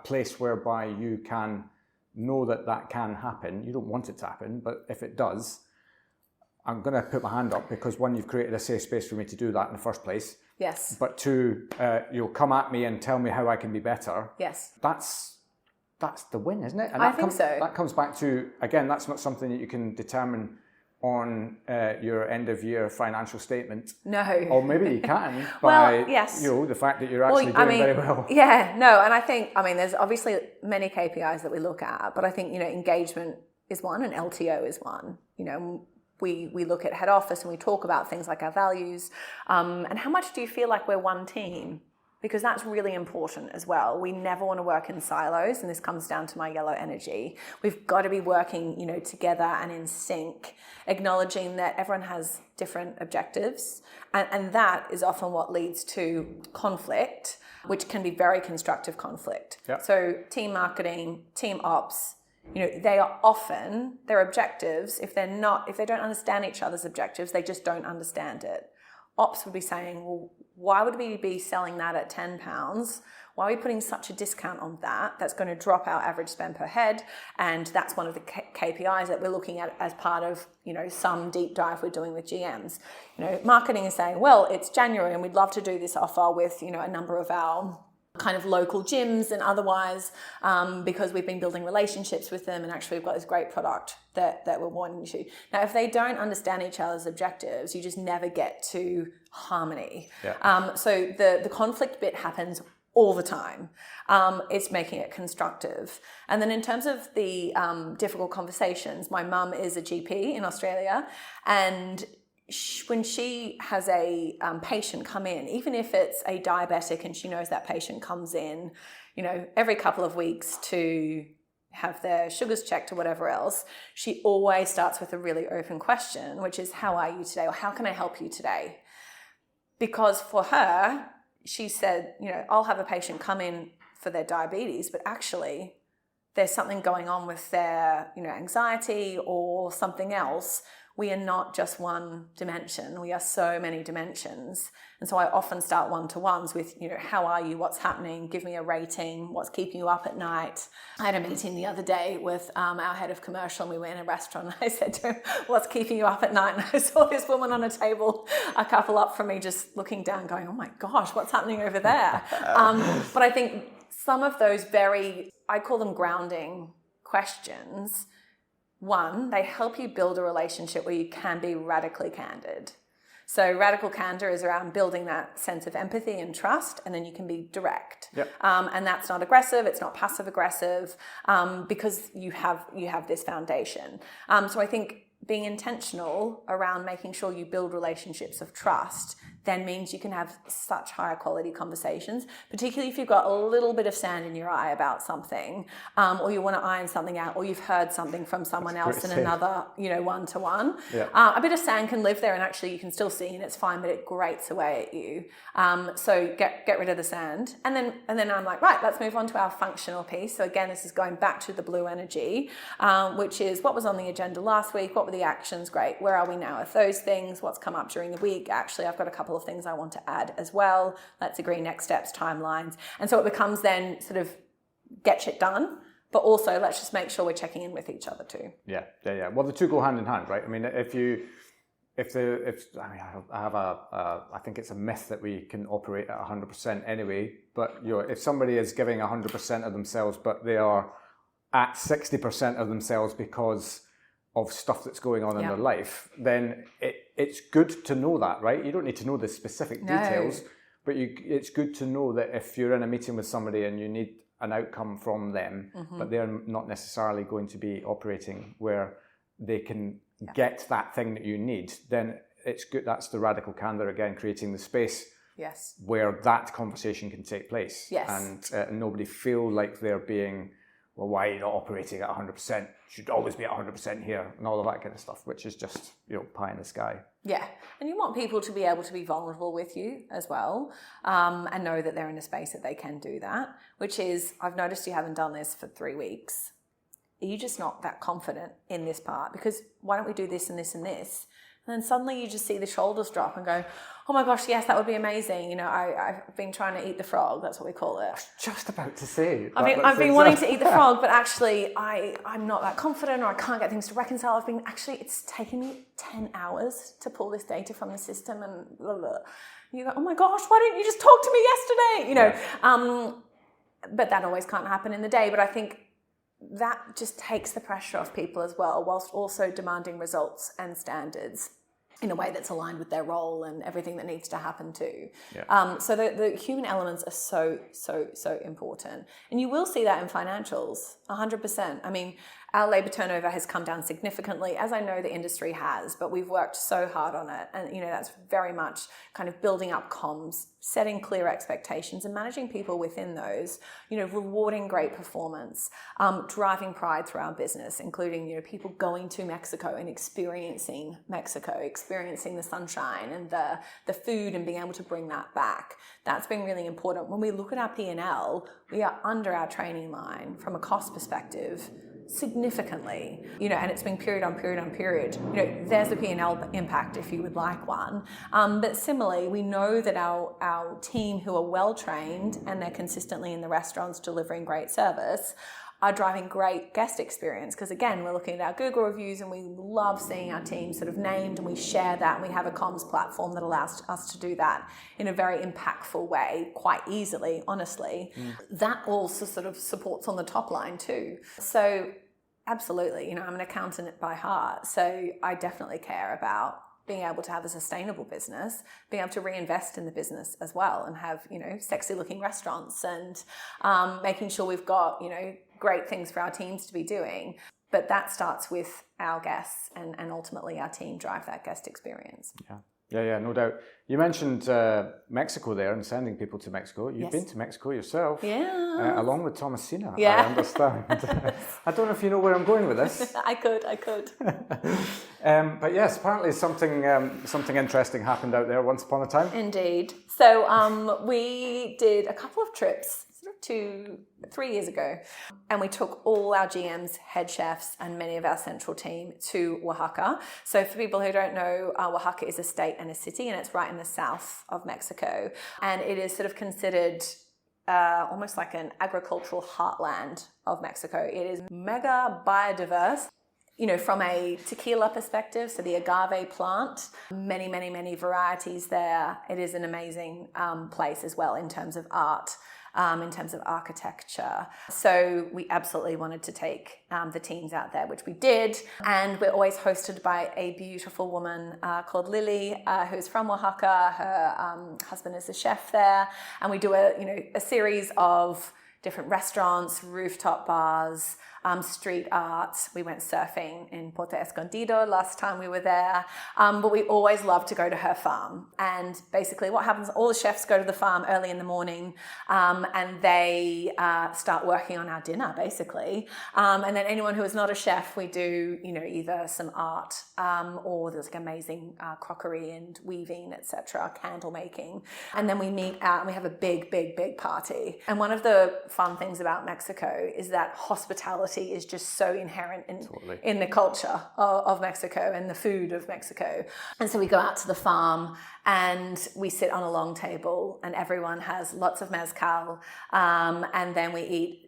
place whereby you can know that can happen. You don't want it to happen, but if it does, I'm going to put my hand up, because one, you've created a safe space for me to do that in the first place. Yes. But two, you'll come at me and tell me how I can be better. Yes. That's the win, isn't it? And I think so. That comes back to, again, that's not something that you can determine on your end of year financial statement. No. Or maybe you can by yes. the fact that you're actually doing very well. Yeah, no, and I think, there's obviously many KPIs that we look at, but I think, engagement is one and LTO is one. We look at head office and we talk about things like our values, and how much do you feel like we're one team? Because that's really important as well. We never want to work in silos, and this comes down to my yellow energy. We've got to be working, together and in sync, acknowledging that everyone has different objectives, and that is often what leads to conflict, which can be very constructive conflict. Yep. So team marketing, team ops, they are often, their objectives, if they don't understand each other's objectives, they just don't understand it. Ops would be saying, well, why would we be selling that at £10? Why are we putting such a discount on that? That's going to drop our average spend per head. And that's one of the KPIs that we're looking at as part of, some deep dive we're doing with GMs. Marketing is saying, well, it's January and we'd love to do this offer with, a number of our kind of local gyms and otherwise, because we've been building relationships with them, and actually we've got this great product that we're wanting to. Now, if they don't understand each other's objectives, you just never get to harmony. Yeah. So the conflict bit happens all the time. It's making it constructive. And then in terms of the difficult conversations, my mum is a GP in Australia, and when she has a patient come in, even if it's a diabetic and she knows that patient comes in, every couple of weeks to have their sugars checked or whatever else, she always starts with a really open question, which is, how are you today? Or how can I help you today? Because for her, she said, I'll have a patient come in for their diabetes, but actually there's something going on with their, anxiety or something else. We are not just one dimension. We are so many dimensions. And so I often start one-to-ones with, how are you? What's happening? Give me a rating. What's keeping you up at night? I had a meeting the other day with our head of commercial, and we were in a restaurant, and I said to him, what's keeping you up at night? And I saw this woman on a table, a couple up from me, just looking down going, oh my gosh, what's happening over there? But I think some of those I call them grounding questions. One, they help you build a relationship where you can be radically candid. So radical candor is around building that sense of empathy and trust, and then you can be direct. Yep. And that's not aggressive, it's not passive aggressive, because you have this foundation. So I think being intentional around making sure you build relationships of trust, then means you can have such higher quality conversations, particularly if you've got a little bit of sand in your eye about something, or you want to iron something out, or you've heard something from someone else in another, one-to-one. Yeah. A bit of sand can live there, and actually you can still see and it's fine, but it grates away at you. So get rid of the sand. And then I'm like, right, let's move on to our functional piece. So again, this is going back to the blue energy, which is what was on the agenda last week, what were the actions, great, where are we now with those things, what's come up during the week, actually I've got a couple of things I want to add as well, let's agree next steps, timelines. And so it becomes then sort of get shit done, but also let's just make sure we're checking in with each other too. Yeah. Well, the two go hand in hand, right? I mean, I think it's a myth that we can operate at 100% anyway, but if somebody is giving 100% of themselves, but they are at 60% of themselves because of stuff that's going on in their life, then it's good to know that, right? You don't need to know the specific details, but it's good to know that if you're in a meeting with somebody and you need an outcome from them, but they're not necessarily going to be operating where they can get that thing that you need, then it's good. That's the radical candor again, creating the space where that conversation can take place. And nobody feel like they're being, well, why are you not operating at 100%? Should always be at 100% here, and all of that kind of stuff, which is just, pie in the sky. Yeah. And you want people to be able to be vulnerable with you as well, and know that they're in a space that they can do that, which is, I've noticed you haven't done this for 3 weeks. Are you just not that confident in this part? Because why don't we do this and this and this? And then suddenly you just see the shoulders drop and go, oh my gosh, yes, that would be amazing. I've been trying to eat the frog. That's what we call it. I was just about to say. I've been wanting to eat the frog, but actually I'm not that confident, or I can't get things to reconcile. It's taken me 10 hours to pull this data from the system, and blah, blah. You go, oh my gosh, why didn't you just talk to me yesterday? But that always can't happen in the day. But I think that just takes the pressure off people as well, whilst also demanding results and standards in a way that's aligned with their role and everything that needs to happen too. So the human elements are so important. And you will see that in financials, 100%. I mean, our labour turnover has come down significantly, as I know the industry has, but we've worked so hard on it. And, that's very much kind of building up comms, setting clear expectations and managing people within those, rewarding great performance, driving pride through our business, including, people going to Mexico and experiencing Mexico, experiencing the sunshine and the food and being able to bring that back. That's been really important. When we look at our P&L, we are under our training line from a cost perspective significantly, and it's been period on period on period. There's a P&L impact if you would like one. But similarly, we know that our team who are well trained and they're consistently in the restaurants delivering great service are driving great guest experience, because again, we're looking at our Google reviews and we love seeing our team sort of named, and we share that, and we have a comms platform that allows us to do that in a very impactful way quite easily, honestly. That also sort of supports on the top line too. So absolutely, I'm an accountant by heart, so I definitely care about being able to have a sustainable business, being able to reinvest in the business as well, and have, sexy looking restaurants, and making sure we've got, great things for our teams to be doing. But that starts with our guests, and ultimately our team drive that guest experience. Yeah, no doubt. You mentioned Mexico there and sending people to Mexico. You've been to Mexico yourself, along with Thomasina, I understand. I don't know if you know where I'm going with this. I could. But yes, apparently something interesting happened out there once upon a time. Indeed. So we did a couple of trips 3 years ago, and we took all our GMs, head chefs, and many of our central team to Oaxaca. So for people who don't know, Oaxaca is a state and a city, and it's right in the south of Mexico, and it is sort of considered almost like an agricultural heartland of Mexico. It is mega biodiverse. From a tequila perspective, so the agave plant, many varieties there. It is an amazing place as well in terms of art, in terms of architecture. So we absolutely wanted to take the teams out there, which we did. And we're always hosted by a beautiful woman called Lily, who's from Oaxaca. Her husband is a chef there. And we do a series of different restaurants, rooftop bars, street art. We went surfing in Puerto Escondido last time we were there. But we always love to go to her farm. And basically what happens, all the chefs go to the farm early in the morning and they start working on our dinner, basically. And then anyone who is not a chef, we do, either some art or there's like amazing crockery and weaving, etc., candle making. And then we meet out and we have a big, big, big party. And one of the fun things about Mexico is that hospitality is just so inherent in the culture of Mexico and the food of Mexico. And so we go out to the farm and we sit on a long table and everyone has lots of mezcal. And then we eat,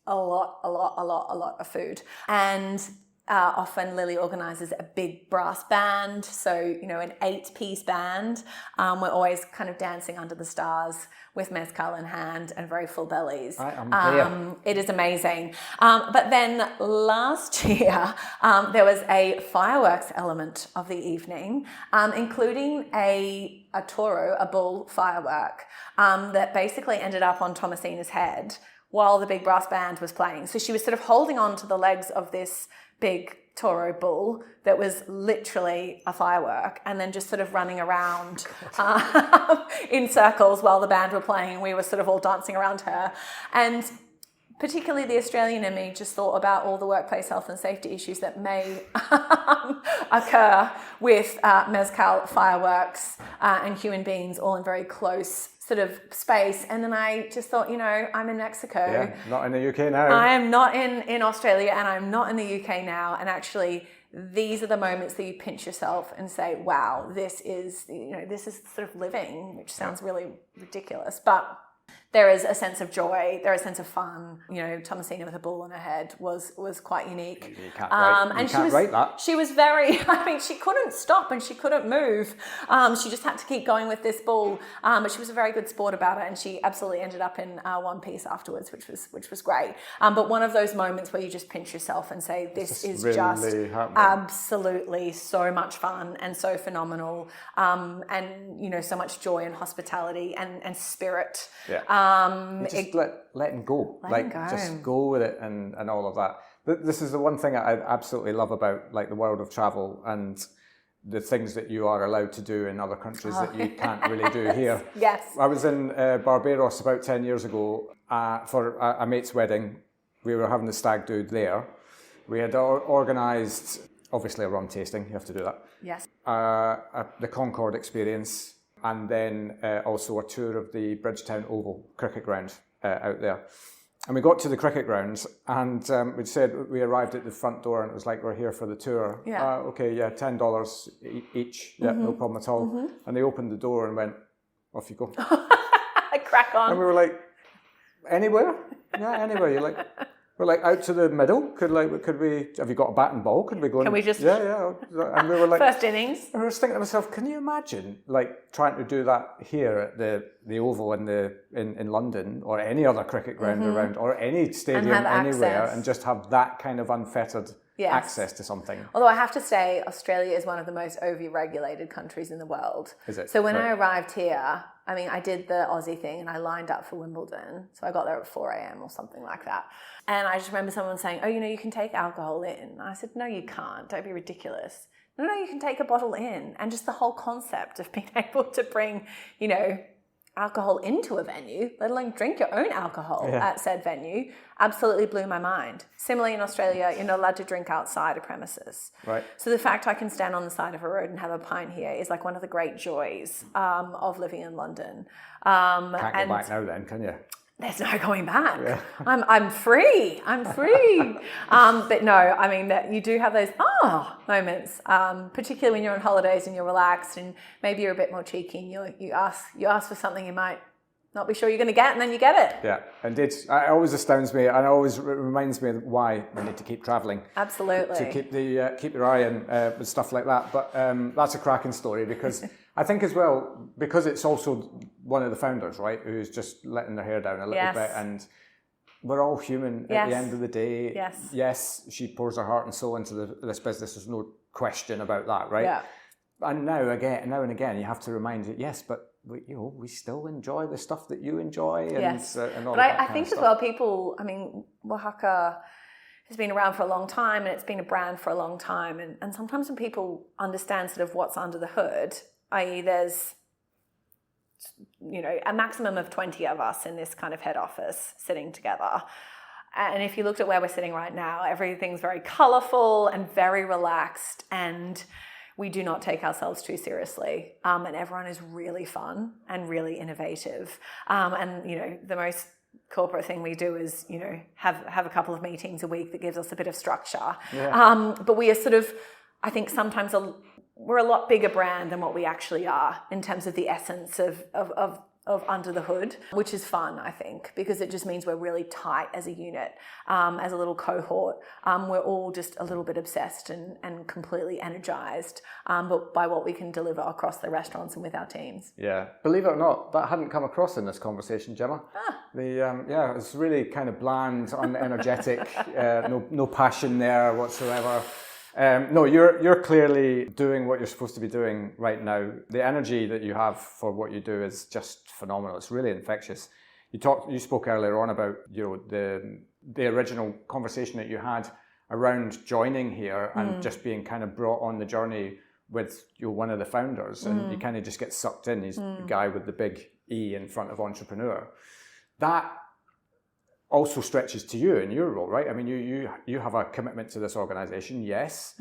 a lot of food. And often Lily organises a big brass band, so an 8-piece band. We're always kind of dancing under the stars with mezcal in hand and very full bellies. It is amazing. But then last year there was a fireworks element of the evening, including a toro, a bull firework that basically ended up on Thomasina's head while the big brass band was playing. So she was sort of holding on to the legs of this big toro bull that was literally a firework and then just sort of running around in circles while the band were playing and we were sort of all dancing around her. And particularly the Australian in me just thought about all the workplace health and safety issues that may occur with mezcal, fireworks and human beings all in very close sort of space. And then I just thought, I'm in Mexico. Yeah, not in the UK now. I am not in Australia and I'm not in the UK now. And actually, these are the moments that you pinch yourself and say, wow, this is sort of living, which sounds really ridiculous. But there is a sense of joy, there is a sense of fun. Thomasina with a bull on her head was quite unique. You can't write that. She was very, she couldn't stop and she couldn't move. She just had to keep going with this bull. But she was a very good sport about it and she absolutely ended up in one piece afterwards, which was great. But one of those moments where you just pinch yourself and say, this is really just happening. Absolutely so much fun and so phenomenal. And, so much joy and hospitality and spirit. Yeah. Just letting go, just go with it and all of that. This is the one thing I absolutely love about the world of travel and the things that you are allowed to do in other countries that you can't really do here. Yes. I was in Barbados about 10 years ago for a mate's wedding. We were having the stag do there. We had organised, obviously, a rum tasting. You have to do that. Yes. The Concorde experience. And then also a tour of the Bridgetown Oval cricket ground out there. And we got to the cricket grounds and we'd said we arrived at the front door and it was like, we're here for the tour. Yeah. $10 each. Yeah, no problem at all. Mm-hmm. And they opened the door and went, off you go. Crack on. And we were like, anywhere? Yeah, anywhere. You're like, we're like out to the middle. Could we? Have you got a bat and ball? Could we go? Can we just? Yeah. And we were like first innings. And I was thinking to myself, can you imagine trying to do that here at the Oval in London or any other cricket ground around or any stadium anywhere access. And just have that kind of unfettered access to something. Although I have to say, Australia is one of the most over-regulated countries in the world. Is it? So when I arrived here, I did the Aussie thing and I lined up for Wimbledon. So I got there at 4 a.m. or something like that. And I just remember someone saying, oh, you can take alcohol in. And I said, no, you can't. Don't be ridiculous. No, you can take a bottle in. And just the whole concept of being able to bring, alcohol into a venue, let alone drink your own alcohol at said venue, absolutely blew my mind. Similarly, in Australia, you're not allowed to drink outside a premises. Right. So the fact I can stand on the side of a road and have a pint here is like one of the great joys of living in London. Can't go back now then, can you? There's no going back. Yeah. I'm free. But no, that you do have those moments, particularly when you're on holidays and you're relaxed and maybe you're a bit more cheeky and you ask for something you might not be sure you're going to get and then you get it. Yeah, and it always astounds me and always reminds me of why we need to keep travelling. Absolutely. To keep your eye on with stuff like that. But that's a cracking story because I think as well, because it's also one of the founders, right, who's just letting their hair down a little bit and we're all human at the end of the day. Yes, she pours her heart and soul into this business. There's no question about that, right? Yeah. And now and again, you have to remind it, yes, but we still enjoy the stuff that you enjoy, and, yes. and all but that I kind think of as stuff. well, people, I mean, Oaxaca has been around for a long time, and it's been a brand for a long time. And sometimes when people understand sort of what's under the hood, i.e. there's, a maximum of 20 of us in this kind of head office sitting together. And if you looked at where we're sitting right now, everything's very colourful and very relaxed, and we do not take ourselves too seriously. And everyone is really fun and really innovative. And, the most corporate thing we do is, have a couple of meetings a week that gives us a bit of structure. Yeah. But we are sort of, I think sometimes we're a lot bigger brand than what we actually are in terms of the essence of under the hood, which is fun, I think, because it just means we're really tight as a unit, as a little cohort. We're all just a little bit obsessed and completely energized but by what we can deliver across the restaurants and with our teams. Yeah, believe it or not, that hadn't come across in this conversation, Gemma. It's really kind of bland, unenergetic, no passion there whatsoever. No, you're clearly doing what you're supposed to be doing right now. The energy that you have for what you do is just phenomenal. It's really infectious. You spoke earlier on about the original conversation that you had around joining here and just being kind of brought on the journey with one of the founders, and you kind of just get sucked in. He's the guy with the big E in front of entrepreneur. That also stretches to you in your role, right? I mean, you have a commitment to this organization, yes,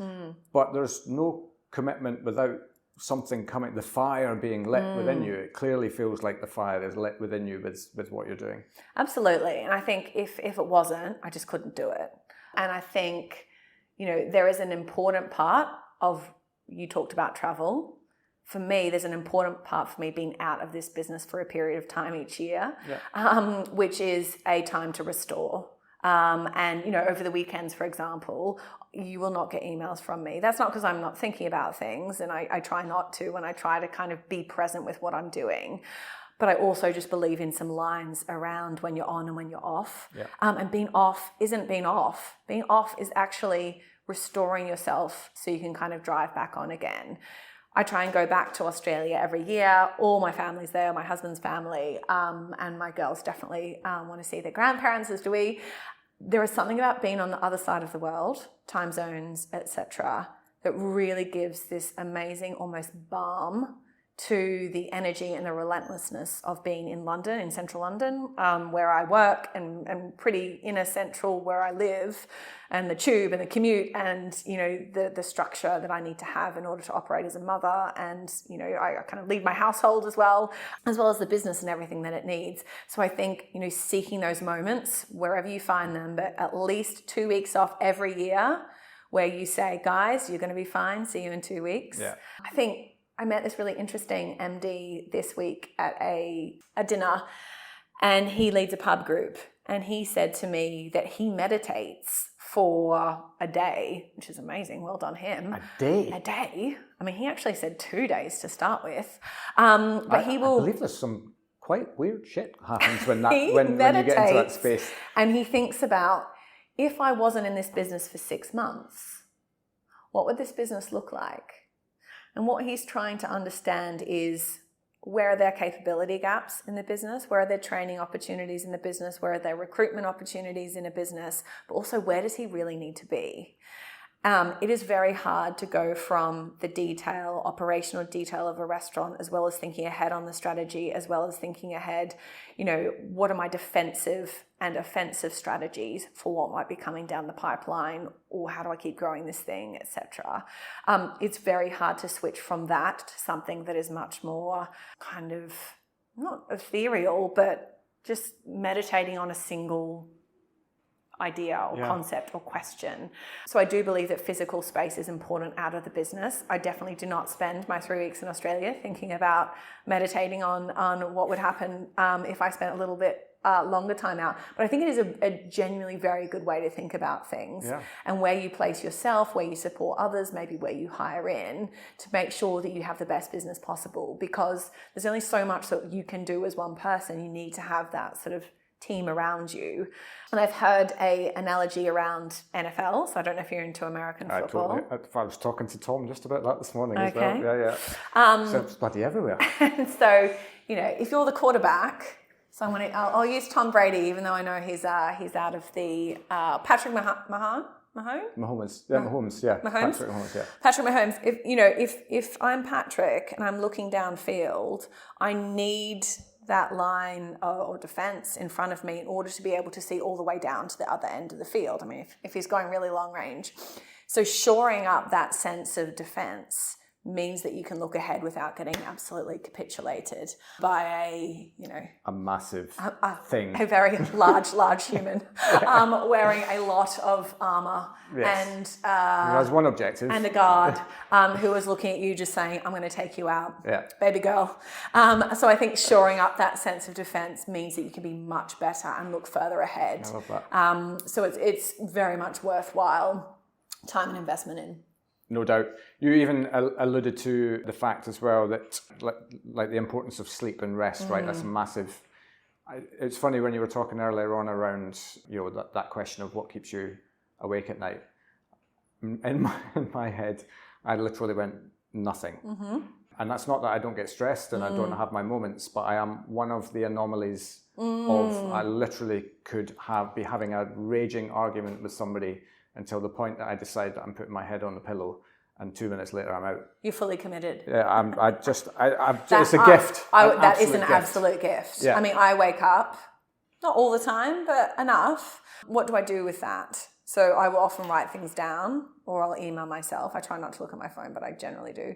but there's no commitment without something coming, the fire being lit within you. It clearly feels like the fire is lit within you with what you're doing. Absolutely. And I think if it wasn't, I just couldn't do it. And I think, there is an important part of, you talked about travel. For me, there's an important part for me being out of this business for a period of time each year, which is a time to restore. And, over the weekends, for example, you will not get emails from me. That's not because I'm not thinking about things, and I try not to, and I try to kind of be present with what I'm doing. But I also just believe in some lines around when you're on and when you're off. Yeah. And being off isn't being off. Being off is actually restoring yourself so you can kind of drive back on again. I try and go back to Australia every year. All my family's there, my husband's family, and my girls definitely want to see their grandparents, as do we. There is something about being on the other side of the world, time zones, etc., that really gives this amazing almost balm to the energy and the relentlessness of being in London, in central London, where I work, and pretty inner central where I live, and the tube and the commute, and the structure that I need to have in order to operate as a mother, and I kind of lead my household as well as the business and everything that it needs. So I think seeking those moments wherever you find them, but at least 2 weeks off every year, where you say, guys, you're going to be fine. See you in 2 weeks. Yeah. I think I met this really interesting MD this week at a dinner, and he leads a pub group, and he said to me that he meditates for a day, which is amazing. Well done him. A day? A day. I mean, he actually said 2 days to start with. But he will... I believe there's some quite weird shit happens when you get into that space. And he thinks about, if I wasn't in this business for 6 months, what would this business look like? And what he's trying to understand is, where are there capability gaps in the business? Where are there training opportunities in the business? Where are there recruitment opportunities in a business? But also, where does he really need to be? It is very hard to go from the operational detail of a restaurant, as well as thinking ahead on the strategy, as well as thinking ahead, what are my defensive and offensive strategies for what might be coming down the pipeline, or how do I keep growing this thing, etc. It's very hard to switch from that to something that is much more kind of, not ethereal, but just meditating on a single idea or concept or question. So I do believe that physical space is important out of the business. I definitely do not spend my 3 weeks in Australia thinking about meditating on what would happen if I spent a little bit longer time out. But I think it is a genuinely very good way to think about things, and where you place yourself, where you support others, maybe where you hire in, to make sure that you have the best business possible, because there's only so much that you can do as one person. You need to have that sort of team around you. And I've heard an analogy around NFL, so I don't know if you're into American football. I was talking to Tom just about that this morning as Okay. well. Yeah. So it's bloody everywhere. And so, if you're the quarterback, so I'll use Tom Brady, even though I know he's out of the Patrick Mahomes. Mahomes. Yeah. Patrick Mahomes. Yeah. Patrick Mahomes. If I'm Patrick and I'm looking downfield, I need that line or defense in front of me in order to be able to see all the way down to the other end of the field. I mean, if he's going really long range. So shoring up that sense of defense means that you can look ahead without getting absolutely capitulated by a massive thing. A very large human wearing a lot of armor. Yes. And that's one objective. And a guard who was looking at you just saying, I'm going to take you out, baby girl. So I think shoring up that sense of defense means that you can be much better and look further ahead. I love that. So it's very much worthwhile time and investment in. No doubt. You even alluded to the fact as well that like the importance of sleep and rest, right? That's massive. It's funny when you were talking earlier on around, that question of what keeps you awake at night. In my head, I literally went be And that's not that I don't get stressed and I don't have my moments, but I am one of the anomalies of I literally could be having a raging argument with somebody until the point that I decide that I'm putting my head on the pillow, and 2 minutes later I'm out. You're fully committed. Yeah, it's a gift. That is an absolute gift. Yeah. I mean, I wake up, not all the time, but enough. What do I do with that? So I will often write things down, or I'll email myself. I try not to look at my phone, but I generally do.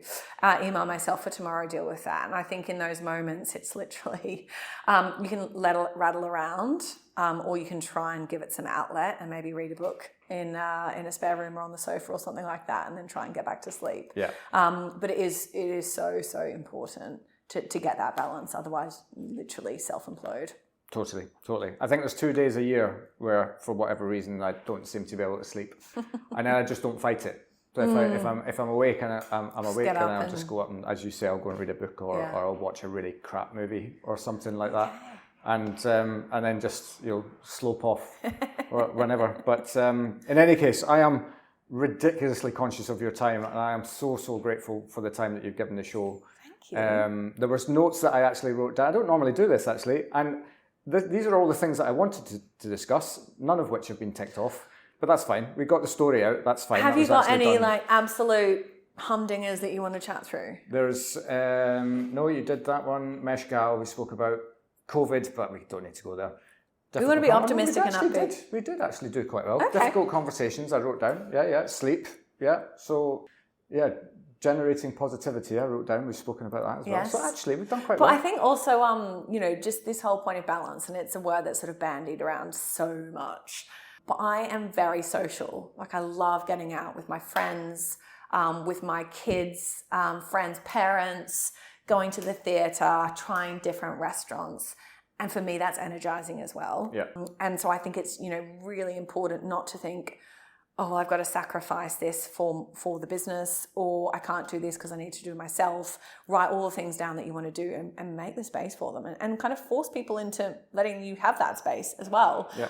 Email myself for tomorrow, deal with that. And I think in those moments, it's literally, you can let it rattle around, or you can try and give it some outlet and maybe read a book in a spare room or on the sofa or something like that, and then try and get back to sleep. Yeah. But it is so important to get that balance. Otherwise, you literally self-implode. Totally. I think there's 2 days a year where, for whatever reason, I don't seem to be able to sleep, and then I just don't fight it. So if I'm awake and I'm awake, and I'll just go up and, as you say, I'll go and read a book or I'll watch a really crap movie or something like that, and then just slope off or whenever. But in any case, I am ridiculously conscious of your time, and I am so grateful for the time that you've given the show. Thank you. There was notes that I actually wrote down. I don't normally do this actually, and these are all the things that I wanted to discuss, none of which have been ticked off, but that's fine. We got the story out, that's fine. Have you got any absolute humdingers that you want to chat through? There's, no, you did that one, mezcal, we spoke about COVID, but we don't need to go there. We want to be optimistic and upbeat. We did actually do quite well. Okay. Difficult conversations, I wrote down. Yeah, sleep, so, generating positivity, I wrote down. We've spoken about that as well. So actually, we've done quite well. But I think also, just this whole point of balance, and it's a word that's sort of bandied around so much. But I am very social. Like, I love getting out with my friends, with my kids, friends' parents, going to the theatre, trying different restaurants. And for me, that's energizing as well. Yeah. And so I think it's, really important not to think, oh, I've got to sacrifice this for the business, or I can't do this because I need to do it myself. Write all the things down that you want to do and make the space for them, and kind of force people into letting you have that space as well. Yeah.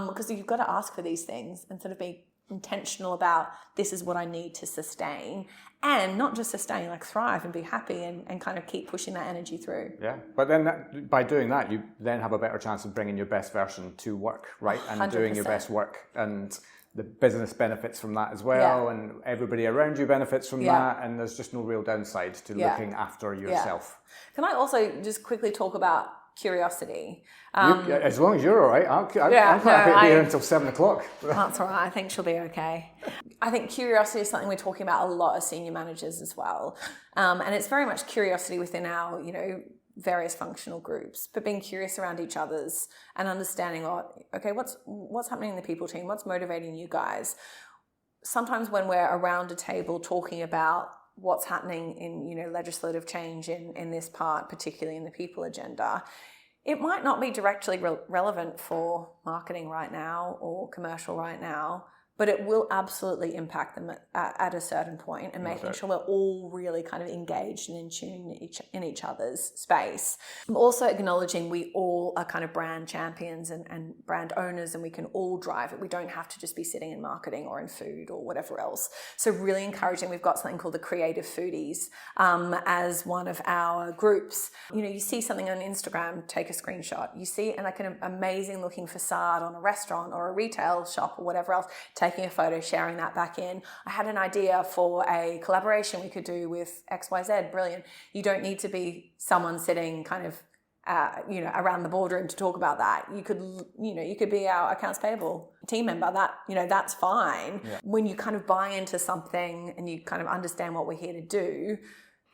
Because you've got to ask for these things and sort of be intentional about, this is what I need to sustain, and not just sustain, like thrive and be happy and kind of keep pushing that energy through. Yeah, but then by doing that, you then have a better chance of bringing your best version to work, right? And 100%. Doing your best work, and the business benefits from that as well, and everybody around you benefits from that, and there's just no real downside to looking after yourself. Can I also just quickly talk about curiosity? As long as you're all right, I'm quite happy to be here until 7 o'clock. That's all right, I think she'll be okay. I think curiosity is something we're talking about a lot as senior managers as well, and it's very much curiosity within our, various functional groups, but being curious around each other's and understanding, what's happening in the people team, what's motivating you guys. Sometimes when we're around a table talking about what's happening in legislative change in this part, particularly in the people agenda, it might not be directly relevant for marketing right now or commercial right now, but it will absolutely impact them at a certain point, and making sure we're all really kind of engaged and in tune in each other's space. I'm also acknowledging we all are kind of brand champions and brand owners, and we can all drive it. We don't have to just be sitting in marketing or in food or whatever else. So really encouraging. We've got something called the Creative Foodies as one of our groups. You know, you see something on Instagram, take a screenshot. You see like an amazing looking facade on a restaurant or a retail shop or whatever else, taking a photo, sharing that back in. I had an idea for a collaboration we could do with XYZ. Brilliant. You don't need to be someone sitting kind of around the boardroom to talk about that. You could be our accounts payable team member. That's fine. Yeah. When you kind of buy into something and you kind of understand what we're here to do,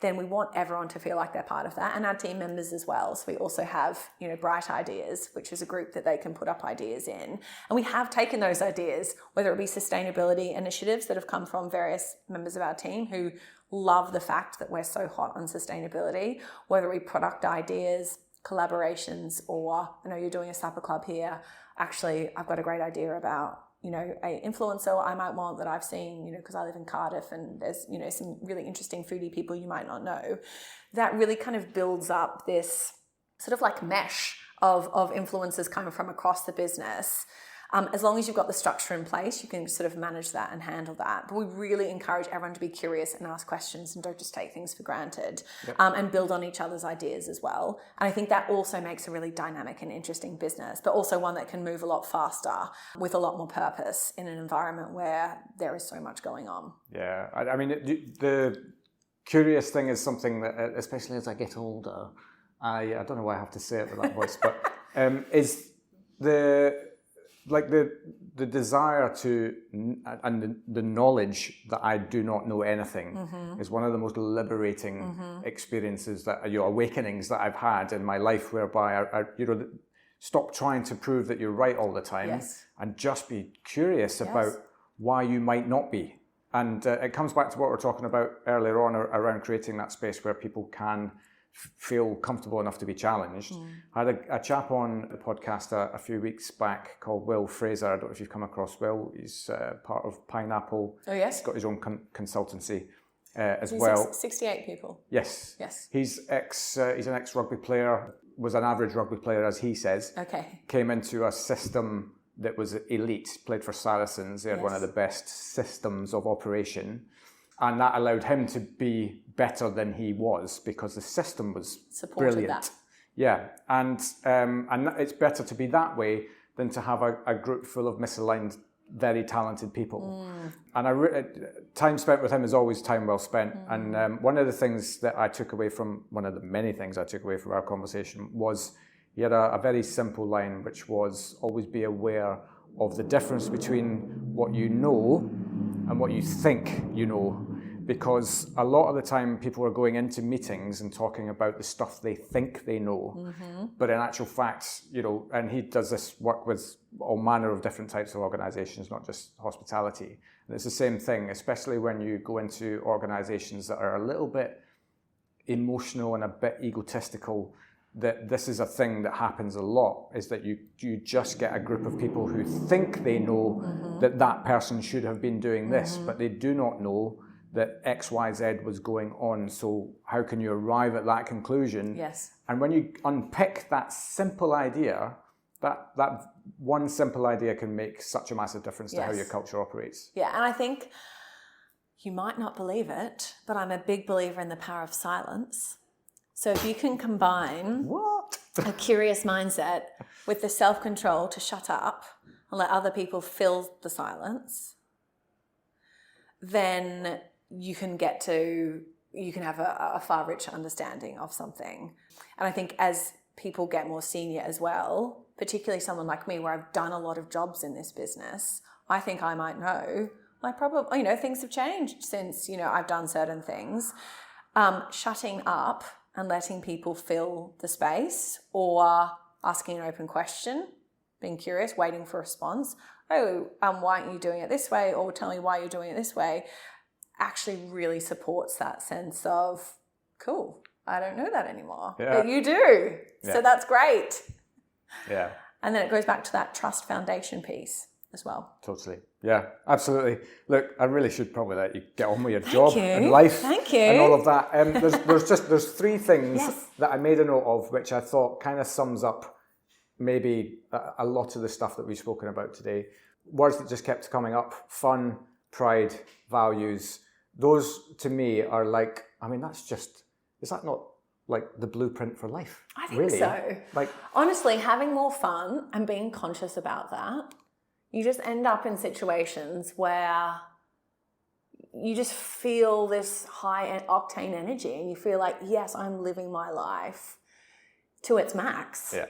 then we want everyone to feel like they're part of that, and our team members as well. So we also have, Bright Ideas, which is a group that they can put up ideas in. And we have taken those ideas, whether it be sustainability initiatives that have come from various members of our team who love the fact that we're so hot on sustainability, whether it be product ideas, collaborations, or I know you're doing a supper club here. Actually, I've got a great idea about a influencer I might want that I've seen, because I live in Cardiff and there's, some really interesting foodie people you might not know. That really kind of builds up this sort of like mesh of influencers coming from across the business. As long as you've got the structure in place, you can sort of manage that and handle that. But we really encourage everyone to be curious and ask questions and don't just take things for granted. Yep. And build on each other's ideas as well. And I think that also makes a really dynamic and interesting business, but also one that can move a lot faster with a lot more purpose in an environment where there is so much going on. Yeah, I mean, the curious thing is something that, especially as I get older, I don't know why I have to say it with that voice, but is the desire to, and the knowledge that I do not know anything is one of the most liberating experiences awakenings that I've had in my life, whereby I stop trying to prove that you're right all the time and just be curious about why you might not be. And it comes back to what we were talking about earlier on around creating that space where people can feel comfortable enough to be challenged. I had a chap on the podcast a few weeks back called Will Fraser. I don't know if you've come across Will. He's part of Pineapple. Oh, yes. He's got his own consultancy as well. 68 people. Yes. He's an ex-rugby player, was an average rugby player, as he says. Okay. Came into a system that was elite, played for Saracens. They had one of the best systems of operation. And that allowed him to be better than he was because the system was brilliant. That. Yeah, and it's better to be that way than to have a group full of misaligned, very talented people. And time spent with him is always time well spent. And one of the things that I took away from, one of the many things I took away from our conversation was he had a very simple line, which was always be aware of the difference between what you know and what you think you know, because a lot of the time people are going into meetings and talking about the stuff they think they know, but in actual fact, and he does this work with all manner of different types of organizations, not just hospitality. And it's the same thing, especially when you go into organizations that are a little bit emotional and a bit egotistical, that this is a thing that happens a lot, is that you just get a group of people who think they know that person should have been doing this, but they do not know that XYZ was going on. So how can you arrive at that conclusion? Yes. And when you unpick that simple idea, that one simple idea can make such a massive difference to how your culture operates. Yeah, and I think you might not believe it, but I'm a big believer in the power of silence. So if you can combine a curious mindset with the self-control to shut up and let other people fill the silence, then you can have a far richer understanding of something. And I think as people get more senior as well, particularly someone like me where I've done a lot of jobs in this business, I think I might know, things have changed since, I've done certain things. Shutting up and letting people fill the space, or asking an open question, being curious, waiting for a response. Why aren't you doing it this way? Or tell me why you're doing it this way, actually really supports that sense of, cool, I don't know that anymore. Yeah. But you do. Yeah. So that's great. Yeah. And then it goes back to that trust foundation piece as well. Totally. Yeah, absolutely. Look, I really should probably let you get on with your job you. and life Thank you. and all of that. There's three things that I made a note of, which I thought kind of sums up maybe a lot of the stuff that we've spoken about today. Words that just kept coming up: fun, pride, values. Those to me are like, I mean, is that not like the blueprint for life? I think really? so. Like, honestly, having more fun and being conscious about that, you just end up in situations where you just feel this high octane energy and you feel like, yes, I'm living my life to its max. yeah.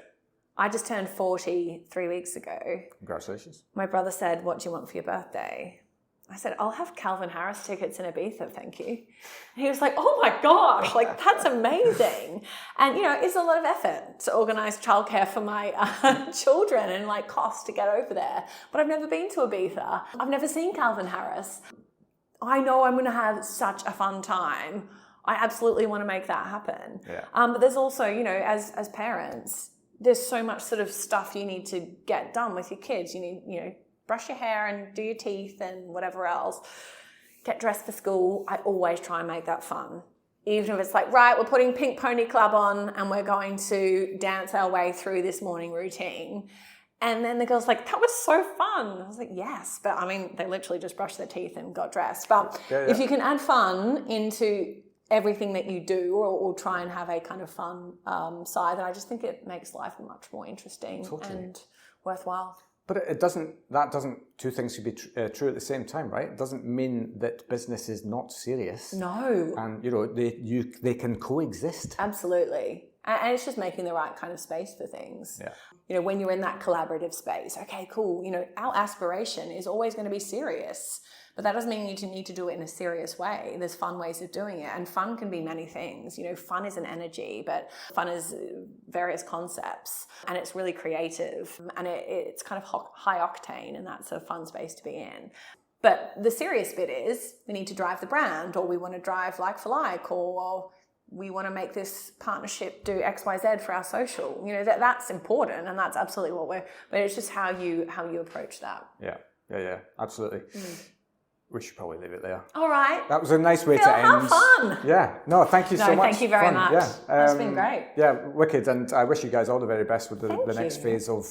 I just turned 40 3 weeks ago. Congratulations. My brother said, what do you want for your birthday? I said, I'll have Calvin Harris tickets in Ibiza, thank you. And he was like, oh my gosh, like that's amazing. And, you know, it's a lot of effort to organise childcare for my children and like cost to get over there. But I've never been to Ibiza. I've never seen Calvin Harris. I know I'm going to have such a fun time. I absolutely want to make that happen. Yeah. But there's also, you know, as parents, there's so much sort of stuff you need to get done with your kids. You need, you know, brush your hair and do your teeth and whatever else. Get dressed for school. I always try and make that fun. Even if it's like, right, we're putting Pink Pony Club on and we're going to dance our way through this morning routine. And then the girl's like, that was so fun. I was like, yes. But I mean, they literally just brushed their teeth and got dressed. But if you can add fun into everything that you do or try and have a kind of fun side, then I just think it makes life much more interesting and worthwhile. But two things could be true at the same time, right? It doesn't mean that business is not serious. No. And, you know, they can coexist. Absolutely. And it's just making the right kind of space for things. Yeah. You know, when you're in that collaborative space, okay, cool. You know, our aspiration is always going to be serious. But that doesn't mean you need to do it in a serious way. There's fun ways of doing it. And fun can be many things. You know, fun is an energy, but fun is various concepts. And it's really creative. And it's kind of high octane, and that's a fun space to be in. But the serious bit is we need to drive the brand, or we want to drive like for like, or we want to make this partnership do X, Y, Z for our social. You know, that's important, and that's absolutely what but it's just how you approach that. Yeah, absolutely. We should probably leave it there. All right. That was a nice way Phil, to end. have fun. Yeah. No, thank you so much. Thank you very much. Yeah. That's been great. Yeah, wicked. And I wish you guys all the very best with the next phase of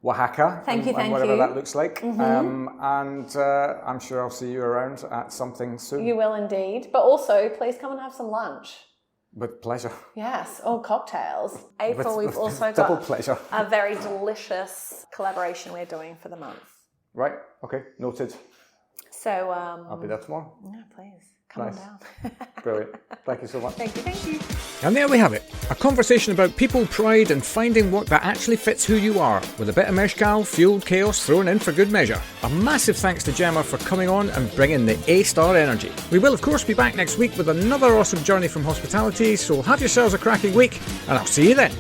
Oaxaca. Thank you. Whatever that looks like. Mm-hmm. I'm sure I'll see you around at something soon. You will indeed. But also, please come and have some lunch. With pleasure. Yes, or cocktails. April, we've also got double pleasure. A very delicious collaboration we're doing for the month. Right. Okay. Noted. So I'll be there tomorrow. Yeah, please. Come on down. Brilliant. Thank you so much. Thank you. And there we have it. A conversation about people, pride and finding what that actually fits who you are, with a bit of mezcal, fueled chaos thrown in for good measure. A massive thanks to Gemma for coming on and bringing the A-star energy. We will of course be back next week with another awesome journey from hospitality, so have yourselves a cracking week and I'll see you then.